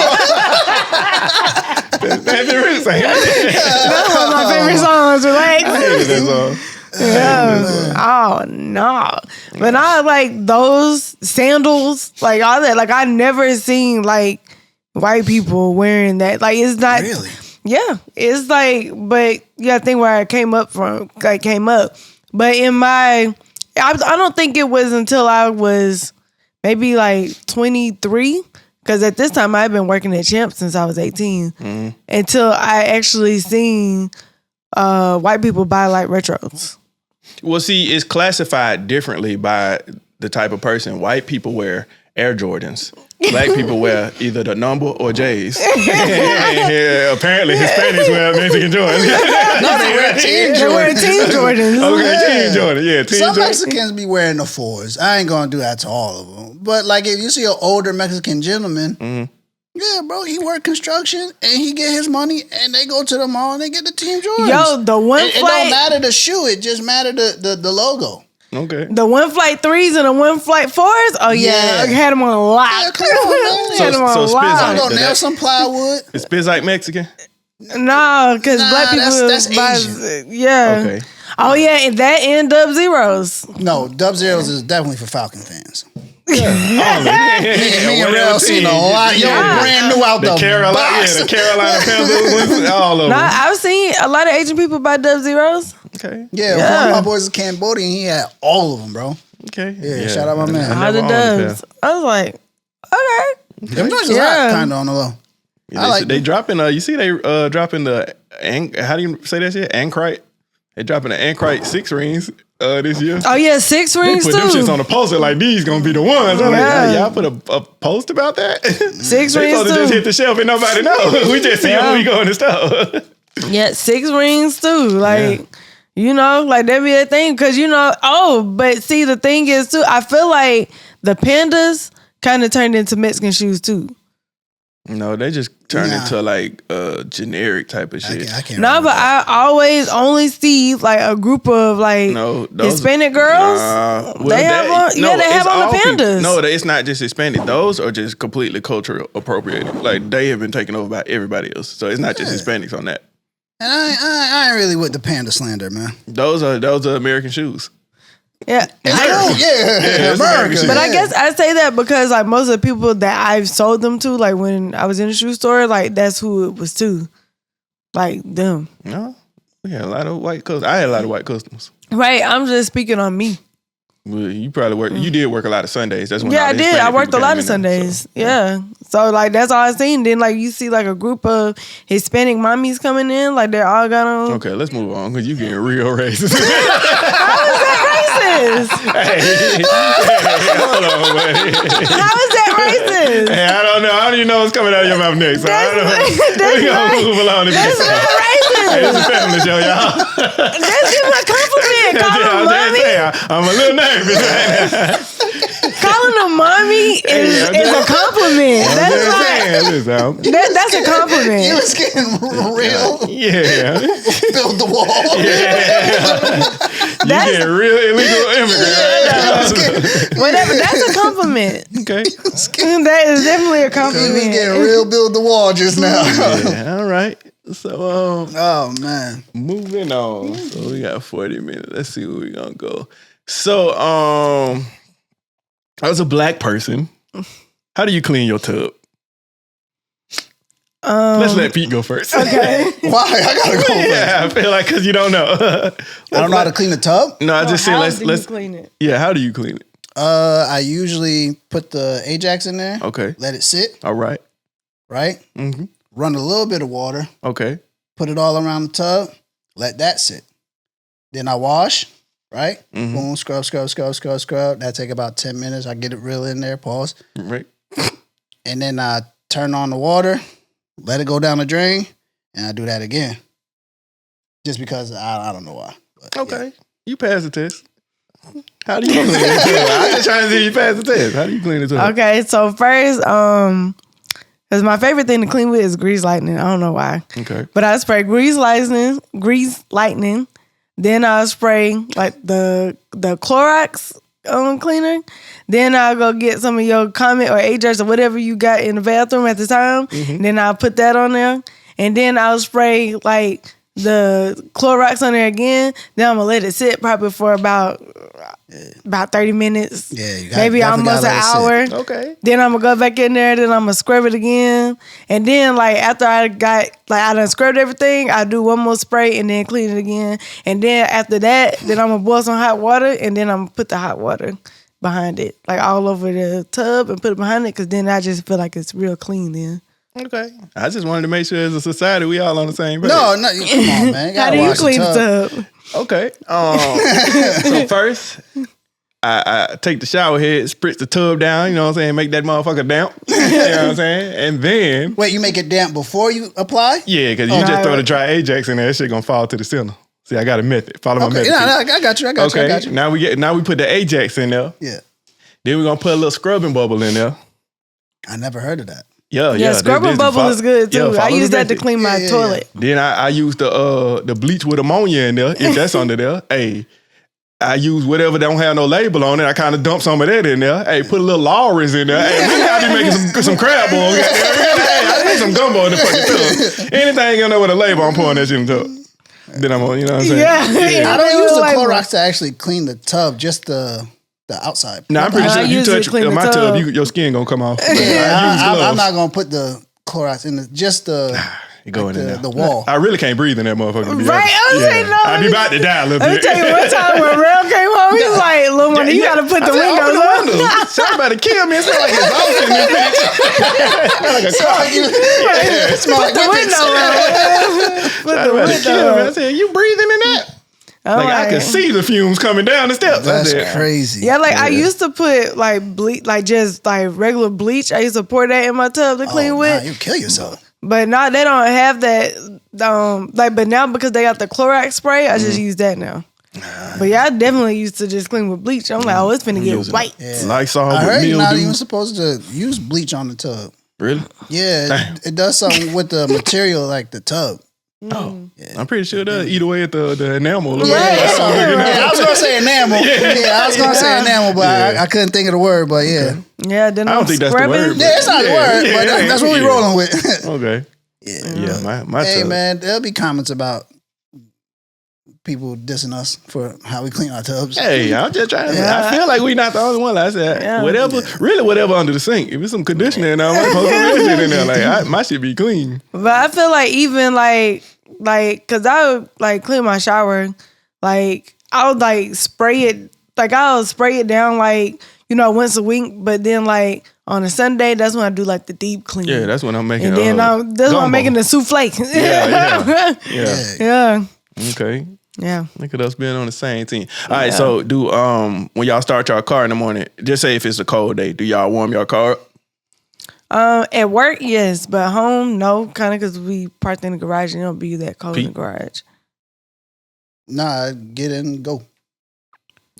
That's the reason. That's one of my favorite songs. Relax. That song. Yeah. Oh no. But I like those sandals, like all that. Like I never seen like white people wearing that. Like it's not Really? Yeah. It's like, but you gotta think where I came up. But I don't think it was until I was maybe like 23. Because at this time I've been working at Champ since I was 18. Until I actually seen white people buy like retros. Well, see, it's classified differently by the type of person. White people wear Air Jordans. Black people wear either the number or J's. Yeah, apparently Hispanics wear Mexican Jordans. No, they wear Team They wear Jordans. Team Jordans. Okay, Team Jordan. Yeah, Team Some Jordan. Mexicans be wearing the 4s. I ain't going to do that to all of them. But, like, if you see an older Mexican gentleman, yeah, bro, he work construction and he get his money and they go to the mall and they get the Team Jordans. Yo, the one It don't flight, matter the shoe. It just matter the logo. Okay. the one flight 3s and the one flight 4s. Oh yeah, Yeah. I had them on a lot. Yeah, come on, man. Had them on So a Spitz lot. I'm ain't- going to nail some plywood. It spits like Mexican. No, because Nah, black people that's buy. Asian. Yeah. Okay. Oh yeah, and that and Dub Zeros. No, Dub Zeros is definitely for Falcon fans. Only. Me and Whatever Rell seen a team. lot. Yo, Yeah. brand new out The Carolina, box. the Carolina Panthers, all of No, them. I've seen a lot of Asian people buy Dub Zeros. Okay. Yeah, one of my boys is Cambodian. He had all of them, bro. Okay. Yeah, shout out my man. All the never owned a Dubs. I was like, okay. Them joints is Yeah. hot, kind of on the low. Yeah, I like they dropping. You see, they dropping the. How do you say that shit? Ankrite. They dropping the Ankrite 6 rings this year. Oh yeah, 6 They rings put them shits too. on the poster like these gonna be the ones. I'm Yeah. like, y'all put a post about that? 6 They rings supposed to just hit too. the shelf and nobody know. We just see them when we go in the store. Yeah, 6 rings too. Like, like that be a thing. Cause but see the thing is too, I feel like the pandas kind of turned into Mexican shoes too. No, they just turn into like a generic type of shit. I can't No, remember but that. I always only see like a group of like Hispanic girls. They have on, they have on the pandas. No, it's not just Hispanic. Those are just completely cultural appropriated. Like they have been taken over by everybody else. So it's not just Hispanics on that. And I ain't really with the panda slander, man. Those are American shoes. Yeah, it's America. But I guess I say that because like most of the people that I've sold them to, like when I was in the shoe store, like that's who it was to, like them. No, we had a lot of white customers. I had a lot of white customers. Right, I'm just speaking on me. Well, you probably work. You did work a lot of Sundays. That's when Yeah, all I the did. Hispanic I worked a people lot came of in there, Sundays. Yeah. So like that's all I seen. Then like you see like a group of Hispanic mommies coming in, like they all got on. Okay, let's move on because you getting real racist. How is that racist? Hey, hold on, buddy. How is that racist? Hey, I don't know. I don't even know what's coming out of your mouth next. So I don't know. That's We gonna move along. That's not racist. Hey, it's a family show, y'all. That's just a compliment. Calling I'm them just mommy, saying, I'm a little nervous right now. calling them mommy is a compliment. That's I'm just like saying, that's a compliment. You was getting real. yeah. Build the wall. You getting real illegal immigrant right now. Whatever. That's a compliment. Okay. That is definitely a You was compliment. getting real build the wall just now. Yeah, all right. So, Oh man. moving on. So we got 40 minutes. Let's see where we gonna go. So, as a black person, how do you clean your tub? Let's let Pete go first. Okay. Why? I gotta go. Yeah, I feel like because you don't know. I don't know how to clean the tub. No, I just say How let's do you clean it. Yeah, how do you clean it? I usually put the Ajax in there. Okay. Let it sit. All right. Right. Mm-hmm. Run a little bit of water. Okay. Put it all around the tub. Let that sit. Then I wash. Right. Mhm. Boom. Scrub. That take about 10 minutes. I get it real in there. Pause. Right. And then I turn on the water. Let it go down the drain. And I do that again. Just because I don't know why. But, Okay. yeah. You pass the test. How do you clean it? I'm just trying to see you pass the test. How do you clean it? Okay, so first, because my favorite thing to clean with is grease lightning. I don't know why. Okay. But I spray grease lightning. Then I'll spray like the Clorox cleaner. Then I'll go get some of your Comet or Ajax or whatever you got in the bathroom at the time. Mm-hmm. Then I'll put that on there. And then I'll spray like the Clorox on there again. Then I'm gonna let it sit probably for about 30 minutes. Yeah, you maybe definitely almost an gotta let it hour. Okay. Then I'm gonna go back in there. Then I'm gonna scrub it again. And then like after I done scrubbed everything, I do one more spray and then clean it again. And then after that, then I'm gonna boil some hot water and then I'm gonna put the hot water behind it, like all over the tub and put it behind it. Cause then I just feel like it's real clean then. Okay. I just wanted to make sure as a society we all on the same page. No, come on, man. How do you clean the tub? Okay. So first, I take the shower head, spritz the tub down, you know what I'm saying, make that motherfucker damp. You know what I'm saying? And then, Wait, you make it damp before you apply? yeah, because you just throw the dry Ajax in there, that shit gonna fall to the center. See, I got a method. Follow my Okay, method. yeah, I got you. Okay. Now we put the Ajax in there. Yeah. Then we're gonna put a little scrubbing bubble in there. I never heard of that. Yeah, scrubbing bubble is good too. I use that to clean my toilet. Then I use the bleach with ammonia in there, if that's under there. Hey, I use whatever don't have no label on it. I kind of dump some of that in there. Hey, put a little Lawry's in there. Hey, we gotta be making some crab boil. Hey, I need some gumbo in the fucking tub. Anything in there with a label, I'm pouring that shit in the tub. Then I'm on, you know what I'm saying? Yeah. I don't use the Clorox to actually clean the tub, just the outside. No, I'm pretty sure you usually touch clean the my tub. tub, your skin gonna come off. I'm not gonna put the Clorox in just the You go in there. the wall. I really can't breathe in that motherfucker. To be Right? honest. I was saying, no. I'd be about to die a little Let me bit. tell you, one time when Rell came home, he was like, "Little money, you gotta put the windows up." Somebody about to kill me. It smell like exhaust in this bitch. Like a car. It smell like The window up. Put the Somebody about to kill me. I window up. said, you breathing in that? I'm Like I could see the fumes coming down the steps. I That's said, crazy. Yeah, like I used to put like bleach, like just like regular bleach. I used to pour that in my tub to clean with. You kill yourself. But now they don't have that. But now because they got the Clorox spray, I just use that now. But yeah, I definitely used to just clean with bleach. I'm like, oh, it's finna get white. Yeah. Lysol I with heard you're not mildew. even supposed to use bleach on the tub. Really? Yeah, it does something with the material, like the tub. Oh, I'm pretty sure they'll eat away at the enamel. Yeah, I was gonna say enamel. Yeah, I was gonna say enamel, but I couldn't think of the word. But yeah, Yeah, then I don't think that's the word. yeah, it's not the word, but that's what we rolling with. Okay. Yeah, my Hey tub. man, there'll be comments about people dissing us for how we clean our tubs. Hey, I'm just trying to. I feel like we not the only one. Like I said, whatever under the sink. If it's some conditioner in there, I'm gonna post some real shit in there. Like my shit be clean. But I feel like even like, cause I would like clean my shower, like I would like spray it, like I'll spray it down like, you know, once a week, but then like on a Sunday, that's when I do like the deep clean. Yeah, that's when I'm making. And then that's when I'm making the souffle. Yeah. Okay. Yeah. Look at us being on the same team. All right, so do when y'all start your car in the morning, just say if it's a cold day, do y'all warm your car up? At work, yes, but home, no, kind of because we parked in the garage and it don't be that cold in the garage. Nah, get in and go.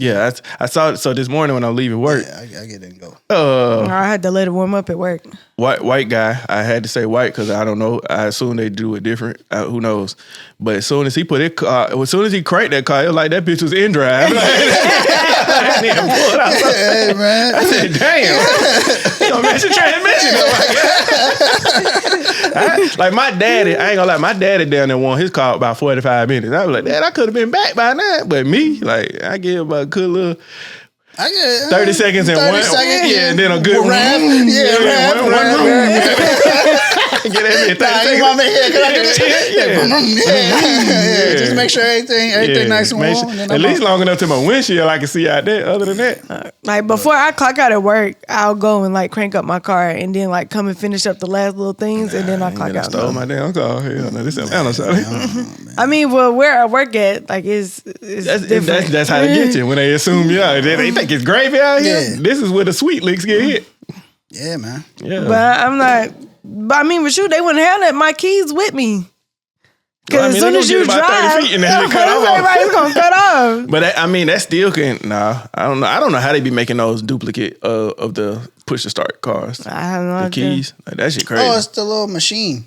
Yeah, I saw it. So this morning when I was leaving work, I get in and go. I had to let it warm up at work. White guy. I had to say white because I don't know. I assume they do it different. Who knows? But as soon as he put it, as soon as he cranked that car, it was like that bitch was in drive. Hey man, I said, damn. You don't match the transmission. Like my daddy, I ain't gonna lie, my daddy down there won his car about 45 minutes. I was like, Dad, I could have been back by now. But me, like, I give about a good little 30 seconds and 30 seconds, and then a good rap. Get that bitch 30 Nah, you want me here? Can I do this? Just make sure everything nice and warm. At least long enough to my windshield I can see out there. Other than that, like before I clock out at work, I'll go and like crank up my car and then like come and finish up the last little things and then I clock out. Stole my damn car. Hell no, this Atlanta. I mean, well, where I work at, like, is different. That's how they get you when they assume you out. They think it's gravy out here. Yeah. This is where the sweet licks get hit. Yeah, man. Yeah. But I'm not. But I mean, with you, they wouldn't have my keys with me. Because as soon as you drive, everybody's gonna cut off. But I mean, that still can. Nah, I don't know. I don't know how they be making those duplicate of the push to start cars. I have no idea. Keys, like, that shit crazy. Oh, it's the little machine.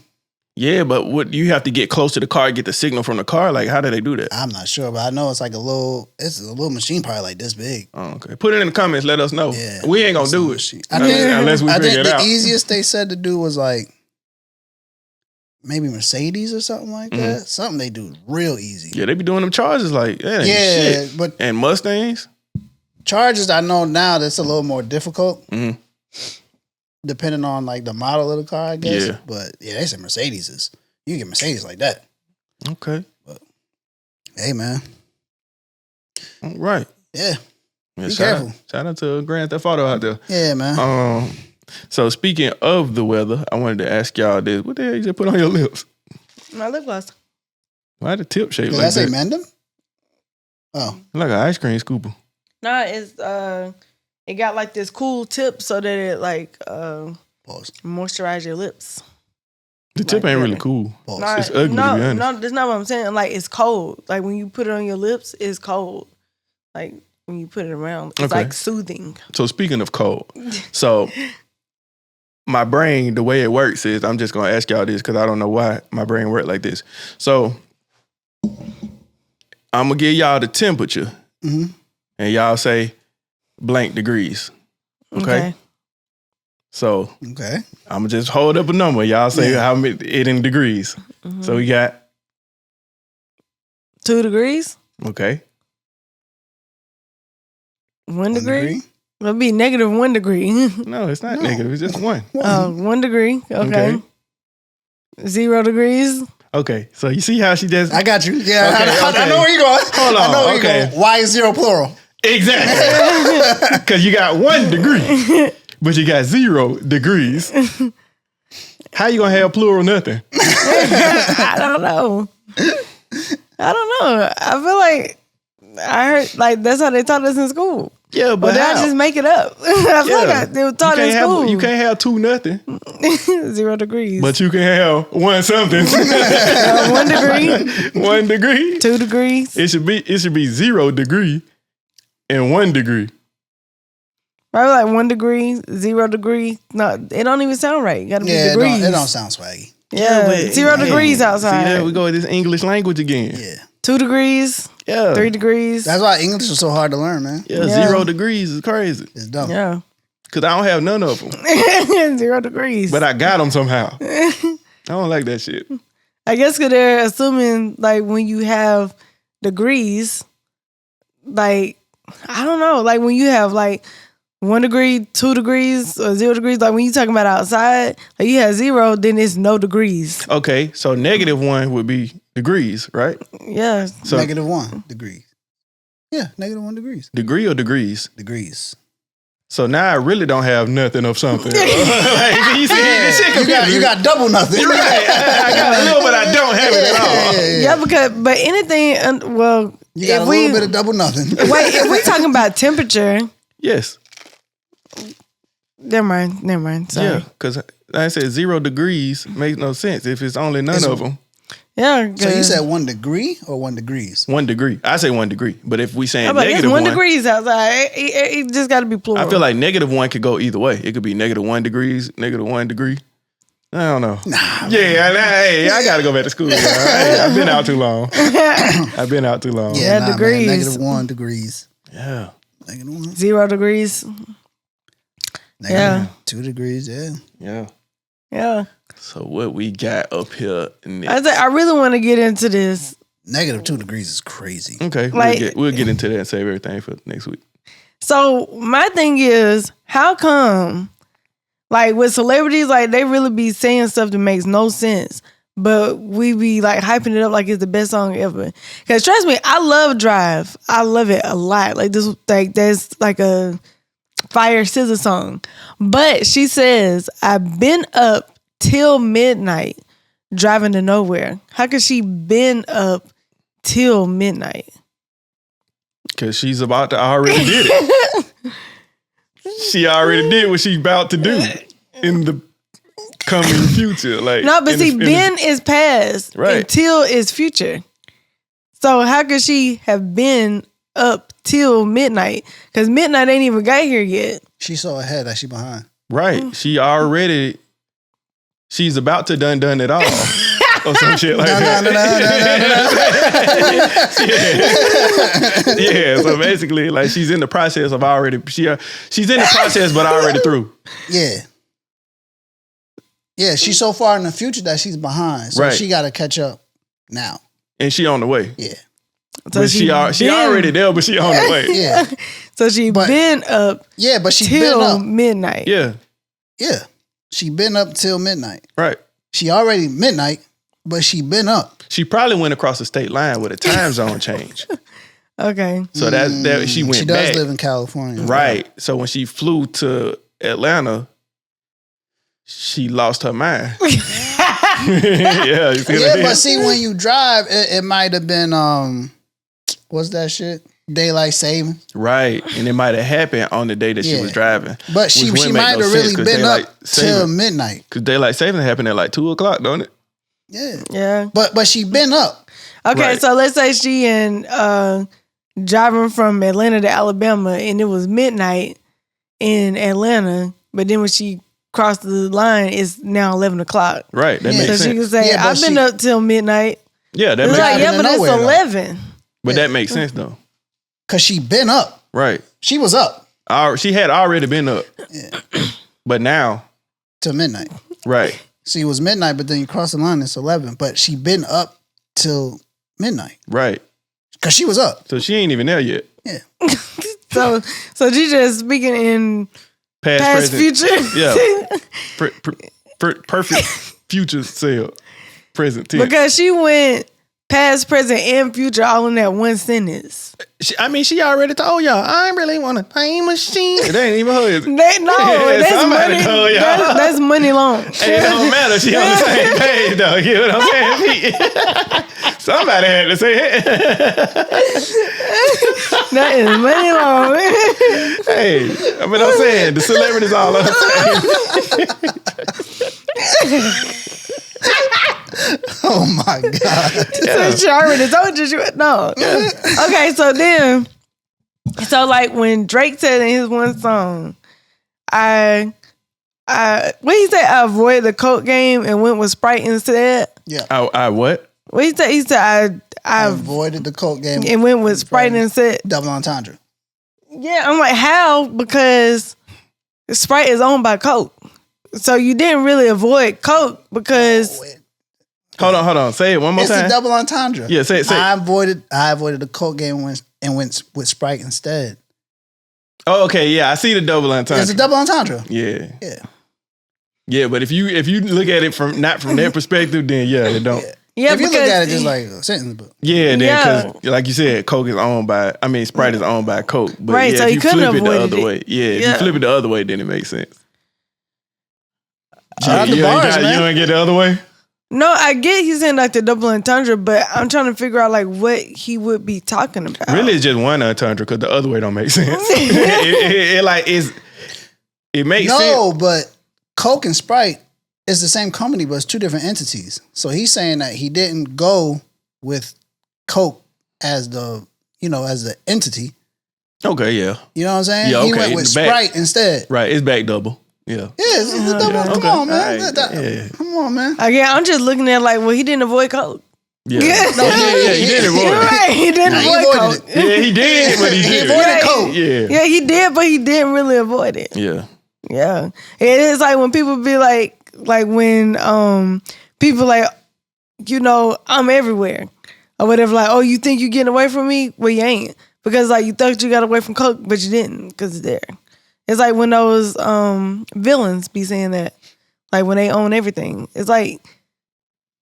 Yeah, but what you have to get close to the car, get the signal from the car. Like, how do they do that? I'm not sure, but I know it's like a little machine, probably like this big. Oh, okay, put it in the comments. Let us know. Yeah, we ain't gonna do it unless we I figure think it the out. easiest they said to do was like maybe Mercedes or something like that. Something they do real easy. Yeah, they be doing them charges like that. Ain't shit. But and Mustangs. Charges I know now that's a little more difficult. Depending on like the model of the car, I guess. Yeah. But yeah, they said Mercedes is. You can get Mercedes like that. Okay. But, hey, man. All right. Yeah. Be Shout careful. Shout out to Grand Theft Auto out there. Yeah, man. So speaking of the weather, I wanted to ask y'all this. What the hell you just put on your lips? My lip gloss. Why the tip shape Did like I say that? Mendham? Oh. Like an ice cream scooper. Nah, it's it got like this cool tip so that it like moisturize your lips. The tip ain't really cool. Nah, it's ugly, to be honest. No, that's not what I'm saying. Like, it's cold. Like, when you put it on your lips, it's cold. Like, when you put it around, it's like soothing. So speaking of cold, so my brain, the way it works is, I'm just going to ask y'all this because I don't know why my brain works like this. So I'm going to give y'all the temperature and y'all say blank degrees. Okay? So I'm gonna just hold up a number. Y'all say how many it in degrees. So we got 2 degrees. Okay. 1 degree. It'll be negative 1 degree. No, it's not negative. It's just 1. 1 degree. Okay. 0 degrees. Okay. So you see how she just. I got you. Yeah. Okay, I know where you're going. Hold on. I know where you're going. Why is 0 plural? Exactly. Because you got 1 degree. But you got 0 degrees. How you gonna have plural nothing? I don't know. I feel like I heard like that's how they taught us in school. Yeah, but I just make it up. I feel like they were taught in school. You can't have 2 nothing. 0 degrees. But you can have 1 something. 1 degree. 1 degree. 2 degrees. It should be 0 degree and 1 degree. Probably like 1 degree, 0 degree. No, it don't even sound right. It gotta be degrees. It don't sound swaggy. Yeah, but 0 degrees outside. See that? We go with this English language again. Yeah. 2 degrees. Yeah. 3 degrees. That's why English is so hard to learn, man. Yeah, 0 degrees is crazy. It's dumb. Yeah. Because I don't have none of them. 0 degrees. But I got them somehow. I don't like that shit. I guess because they're assuming like when you have degrees, like, I don't know, like when you have like 1 degree, 2 degrees, or 0 degrees, like when you talking about outside, like you have 0, then it's no degrees. Okay, so -1 would be degrees, right? Yeah. So -1 degrees. Yeah, -1 degrees. degree or degrees? Degrees. So now I really don't have nothing of something. Like, you see, this shit You got double nothing. You're right. I got a little, but I don't have it at all. Yeah, because, but anything, well, You got a little bit of double nothing. wait, if we talking about temperature, Yes. never mind. Sorry. Yeah, because like I said 0 degrees makes no sense if it's only none of them. Yeah. So you said 1 degree or 1 degrees? 1 degree. I say 1 degree. But if we saying I'm like, it's -1 degrees outside. It just got to be plural. I feel like -1 could go either way. It could be -1 degrees, -1 degree. I don't know. Nah. Yeah, I got to go back to school. I've been out too long. Yeah, degrees. -1 degrees. Yeah. -1. 0 degrees. Yeah. 2 degrees, yeah. Yeah. Yeah. So what we got up here next? I really want to get into this. -2 degrees is crazy. Okay, Like- we'll get into that and save everything for next week. So my thing is, how come, like with celebrities, like they really be saying stuff that makes no sense, but we be like hyping it up like it's the best song ever? Because trust me, I love Drive. I love it a lot. Like this, like that's like a Fire SZA song. But she says, I've been up till midnight driving to nowhere. How could she been up till midnight? Because she's about to already did it. She already did what she's about to do in the coming future. Like No, but see, been is past. Right. Until is future. So how could she have been up till midnight? Because midnight ain't even got here yet. She saw ahead that she behind. Right. She's about to done it all. Or some shit like that. Yeah, so basically, like she's in the process of already, she's in the process, but already through. Yeah. Yeah, she's so far in the future that she's behind. So Right. she got to catch up now. And she on the way. Yeah. So But she already there, but she on the way. Yeah. So she But- been up Yeah, but she been till up. midnight. Yeah, Yeah. She been up till midnight. right. She already midnight, but she been up. She probably went across the state line with a time zone change. Okay. So that she went She does back. live in California. Right. So when she flew to Atlanta, she lost her mind. Yeah, you see what I Yeah, mean? but see, when you drive, it might have been what's that shit? Daylight saving. Right. And it might have happened on the day that she Yeah. was driving. But she Which wouldn't might make have no really sense 'cause been daylight up till saving- midnight. Because daylight saving happened at like 2:00, don't it? Yeah. Yeah. But she been up. Okay, Right. so let's say she driving from Atlanta to Alabama and it was midnight in Atlanta, but then when she crossed the line, it's now 11 o'clock. Right. That Yeah. makes So she sense. can say, Yeah, but I've been she- up till midnight. Yeah, that It's makes like, sense. yeah, Driving but to it's nowhere, though. 11. But that makes sense though. Cause she been up. Right. She was up She had already been up. But now, till midnight. right. See, it was midnight, but then you cross the line, it's 11. But she been up till midnight. Right. Cause she was up. So she ain't even there yet. Yeah. So she just speaking in Past, past present. future. Yeah. Perfect future self. Present tense. Because she went past, present, and future all in that one sentence. She already told y'all, I ain't really want a time machine. It ain't even her. Is it? That's somebody money. told y'all. That's money long. Hey, it don't matter. She on the same page, though. You know what I'm saying? Pete? Somebody had to say it. That is money long. Hey, I'm saying the celebrities all up. Oh my God. So she already told you. No. Okay, so then, like when Drake said in his one song, what he say? I avoided the Coke game and went with Sprite instead. Yeah. I what? What he say? He said I avoided the Coke game and went with Sprite instead. Double entendre. Yeah, I'm like, how? Because Sprite is owned by Coke. So you didn't really avoid Coke because... Hold on. Say it one more time. It's a double entendre. Yeah, say it. I avoided the Coke game and went with Sprite instead. Oh, okay. Yeah, I see the double entendre. It's a double entendre. Yeah. Yeah. Yeah, but if you look at it from not from their perspective, then yeah, it don't. Yeah, if you look at it just like a sentence book. Yeah, then because like you said, Coke is owned by. I mean, Sprite is owned by Coke. But right, yeah, so if you you couldn't flip it the avoid other way, if you flip it the other way, then it makes sense. Shout out to you bars, man. You ain't get the other way. No, I get he's saying like the double entendre, but I'm trying to figure out like what he would be talking about. Really, it's just one entendre because the other way don't make sense. it makes sense. No, but Coke and Sprite is the same company, but it's two different entities. So he's saying that he didn't go with Coke as the entity. Okay, yeah. You know what I'm saying? Yeah, He okay, went with back. Sprite instead. Right, it's back double. Yeah. Yeah, it's a double. Come on, man. Come on, man. Again, I'm just looking at like, well, he didn't avoid Coke. Yeah. He did avoid it. Right, he didn't avoid Coke. Yeah, he did, but he did. avoided Coke. Yeah, he did, but he didn't really avoid it. Yeah. Yeah. It is like when people be like when people like, I'm everywhere or whatever, like, oh, you think you getting away from me? Well, you ain't. Because like you thought you got away from Coke, but you didn't because it's there. It's like when those villains be saying that, like when they own everything. It's like,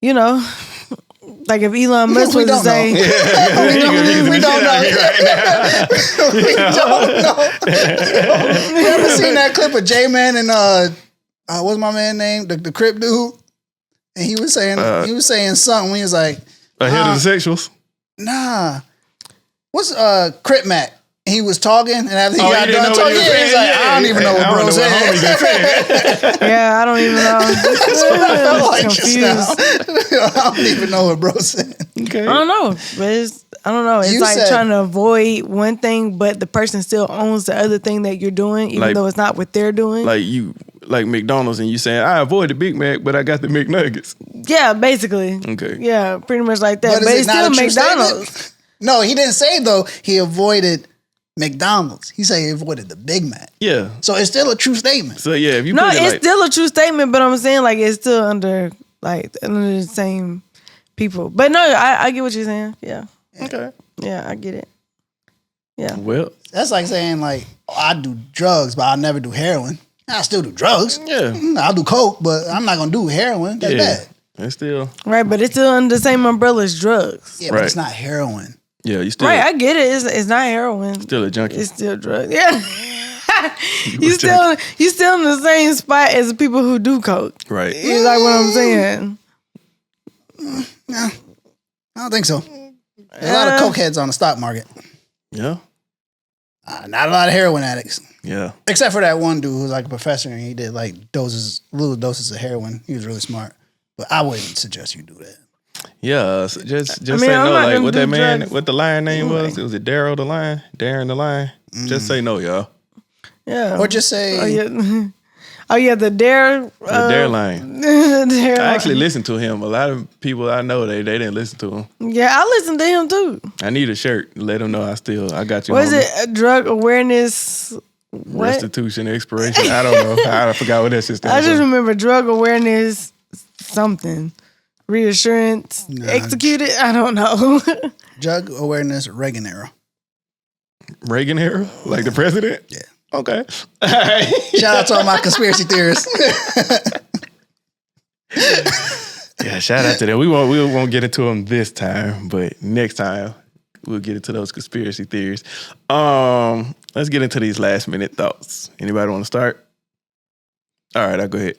like if Elon Musk was to say, we don't know. We don't know. You ever seen that clip of J-Man and what's my man name? The Crip dude? And he was saying something when he was like, ahead of the sexuals. Nah. What's Crip Mac? He was talking, and after he got done talking, he was like, I don't even know what bro said. Yeah, I don't even know. That's what I felt like confused. I don't even know what bro said. Okay. I don't know. But I don't know. It's You like said- trying to avoid one thing, but the person still owns the other thing that you're doing, even Like- though it's not what they're doing. Like McDonald's, and you saying I avoided Big Mac, but I got the McNuggets. Yeah, basically. Okay. Yeah, pretty much like that. But But is it's it not still a true McDonald's. statement? No, he didn't say though he avoided McDonald's. He said he avoided the Big Mac. Yeah. So it's still a true statement. So yeah, if you No, put it it's like, still a true statement, but I'm saying like it's still under the same people. But no, I get what you're saying. Yeah. okay. Yeah, I get it. Yeah. Well, That's like saying like, I do drugs, but I'll never do heroin. I still do drugs. yeah. I'll do coke, but I'm not gonna do heroin. That's Yeah. bad. It's still Right, but it's still under the same umbrella as drugs. Yeah, but Right. it's not heroin. you still Right, I get it. It's not heroin. still a junkie. It's still drugs. Yeah. you still in the same spot as the people who do coke. Right. Is like what I'm saying. I don't think so. There's a lot of coke heads on the stock market. Yeah. Not a lot of heroin addicts. Yeah. Except for that one dude who was like a professor and he did like little doses of heroin. He was really smart. But I wouldn't suggest you do that. Yeah. So just I mean, say I'm no. not Like gonna what do that man, drugs what the lion name anyway. was? Was it Daryl the lion? Darren the lion? Just say no, y'all. Yeah. Or just say, Oh yeah, the Dare. The Dare lion. The Dare. I actually listened to him. A lot of people I know they didn't listen to him. Yeah, I listened to him too. I need a shirt. Let them know I got you. What is homie. it? Drug awareness. What? Restitution, expiration. I don't know. I forgot what that shit I stands just for. remember drug awareness something. Reassurance. Executed. I don't know. drug awareness Reagan era. Reagan era? Like the president? Yeah. Okay. All right. Shout out to all my conspiracy theorists. Yeah, shout out to them. We won't get into them this time, but next time we'll get into those conspiracy theories. Let's get into these last minute thoughts. Anybody want to start? All right, I'll go ahead.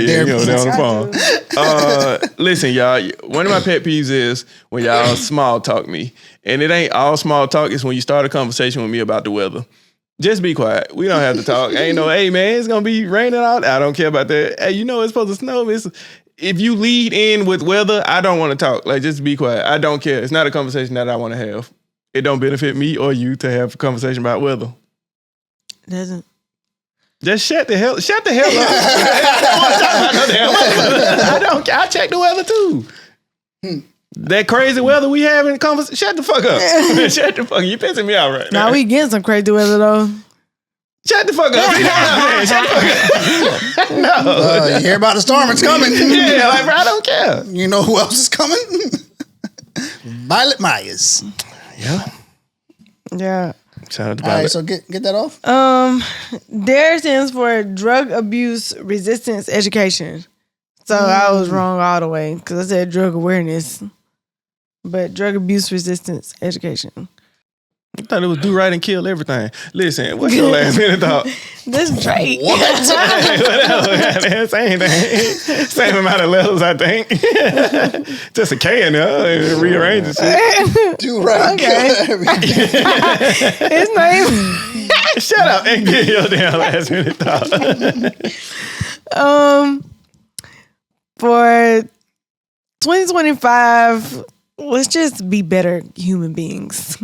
They're on the phone. Listen, y'all. One of my pet peeves is when y'all small talk me, and it ain't all small talk. It's when you start a conversation with me about the weather. Just be quiet. We don't have to talk. Ain't no, hey man, it's gonna be raining out. I don't care about that. Hey, you know it's supposed to snow. If you lead in with weather, I don't want to talk. Like, just be quiet. I don't care. It's not a conversation that I want to have. It don't benefit me or you to have a conversation about weather. Doesn't. Just shut the hell up. I don't. I check the weather too. That crazy weather we have in conversation. Shut the fuck up. Shut the fuck up. You pissing me off right now. Now we getting some crazy weather though. Shut the fuck up. Shut the fuck up. No. You hear about the storm? It's coming. Yeah, like, bro, I don't care. You know who else is coming? Violet Myers. Yeah. Yeah. Shout out to All right, Violet. so get that off. DARE stands for Drug Abuse Resistance Education. So I was wrong all the way because I said drug awareness, but Drug Abuse Resistance Education. I thought it was do right and kill everything. Listen, what's your last minute thought? This Drake. Whatever. Same thing. Same amount of levels, I think. Just a K in there. Rearrange the shit. Do right. Okay. His name. Shut up and get your damn last minute thought. For 2025, let's just be better human beings.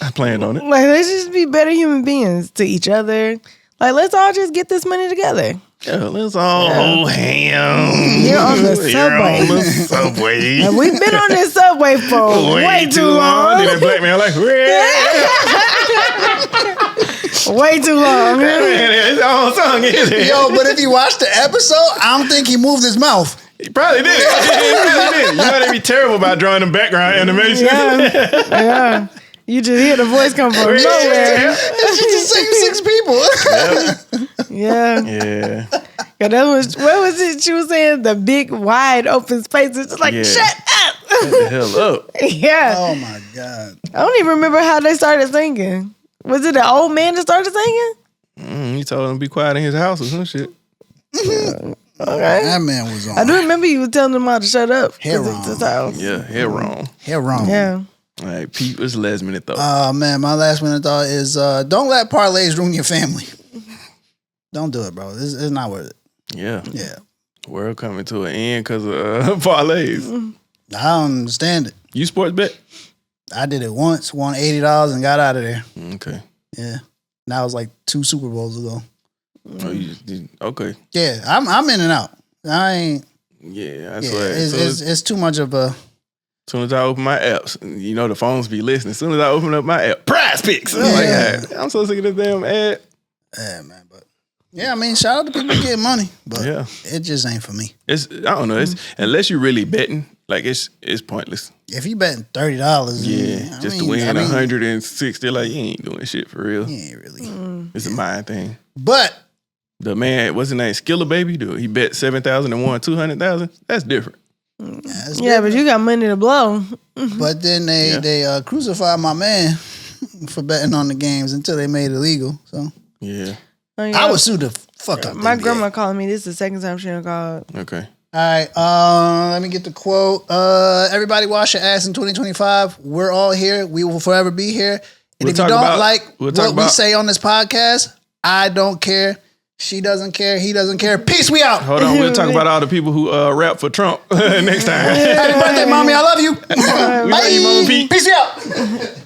I planned on it. Like, let's just be better human beings to each other. Like, let's all just get this money together. Yeah, let's all hold hands. You're on the subway. You're on the subway. And we've been on this subway for way too long. Then that black man like, Way too long. his own song, is it? Yo, but if you watch the episode, I don't think he moved his mouth. He probably did. He probably did. You know they be terrible about drawing them background animation. Yeah. You just hear the voice come from nowhere. It's just the same 6 people. Yeah. Yeah. Yeah, that was, what was it? She was saying the big, wide open spaces. It's like, Yeah. shut up. Shut the hell up. Yeah. Oh my God. I don't even remember how they started singing. Was it the old man that started singing? He told him to be quiet in his house or some shit. Okay. That man was on. I do remember you was telling them all to shut up. 'cause Hair it's his house. Yeah, hell wrong. Hair wrong. Yeah. All right, Pete, what's the last minute thought? Oh man, my last minute thought is don't let parlays ruin your family. Don't do it, bro. It's not worth it. Yeah. Yeah. World coming to an end because of parlays. I don't understand it. You sports bet? I did it once, won $80 and got out of there. Okay. Yeah. That was like 2 Super Bowls ago. Oh, okay. Yeah, I'm in and out. I ain't. Yeah, I Yeah, swear. it's too much of a. As soon as I open my apps, you know the phones be listening. As soon as I open up my app, Prize Picks. I'm like, hey, I'm so sick of this damn ad. Yeah, man. But yeah, I mean, shout out to people getting money, but Yeah. it just ain't for me. I don't know. It's unless you're really betting, like it's pointless. If you betting $30, Yeah, just to win 160, like you ain't doing shit for real. you ain't really. It's a mind thing. But The man, what's his name? Skiller Baby, dude. He bet 7,000 and won 200,000. That's different. it's Yeah, but you got money to blow. But then they crucified my man for betting on the games until they made it legal. So Yeah. Oh, yeah. I would sue the fuck up. My the NBA. grandma calling me. This is the second time she done called. Okay. All right, let me get the quote. Everybody wash your ass in 2025. We're all here. We will forever be here. And We'll if you talk don't about- like we'll talk what we about- say on this podcast, I don't care. She doesn't care. He doesn't care. Peace. We out. Hold on. We'll talk about all the people who rap for Trump next time. Happy birthday, mommy. I love you. We love you, Mama Pete. Peace. We out.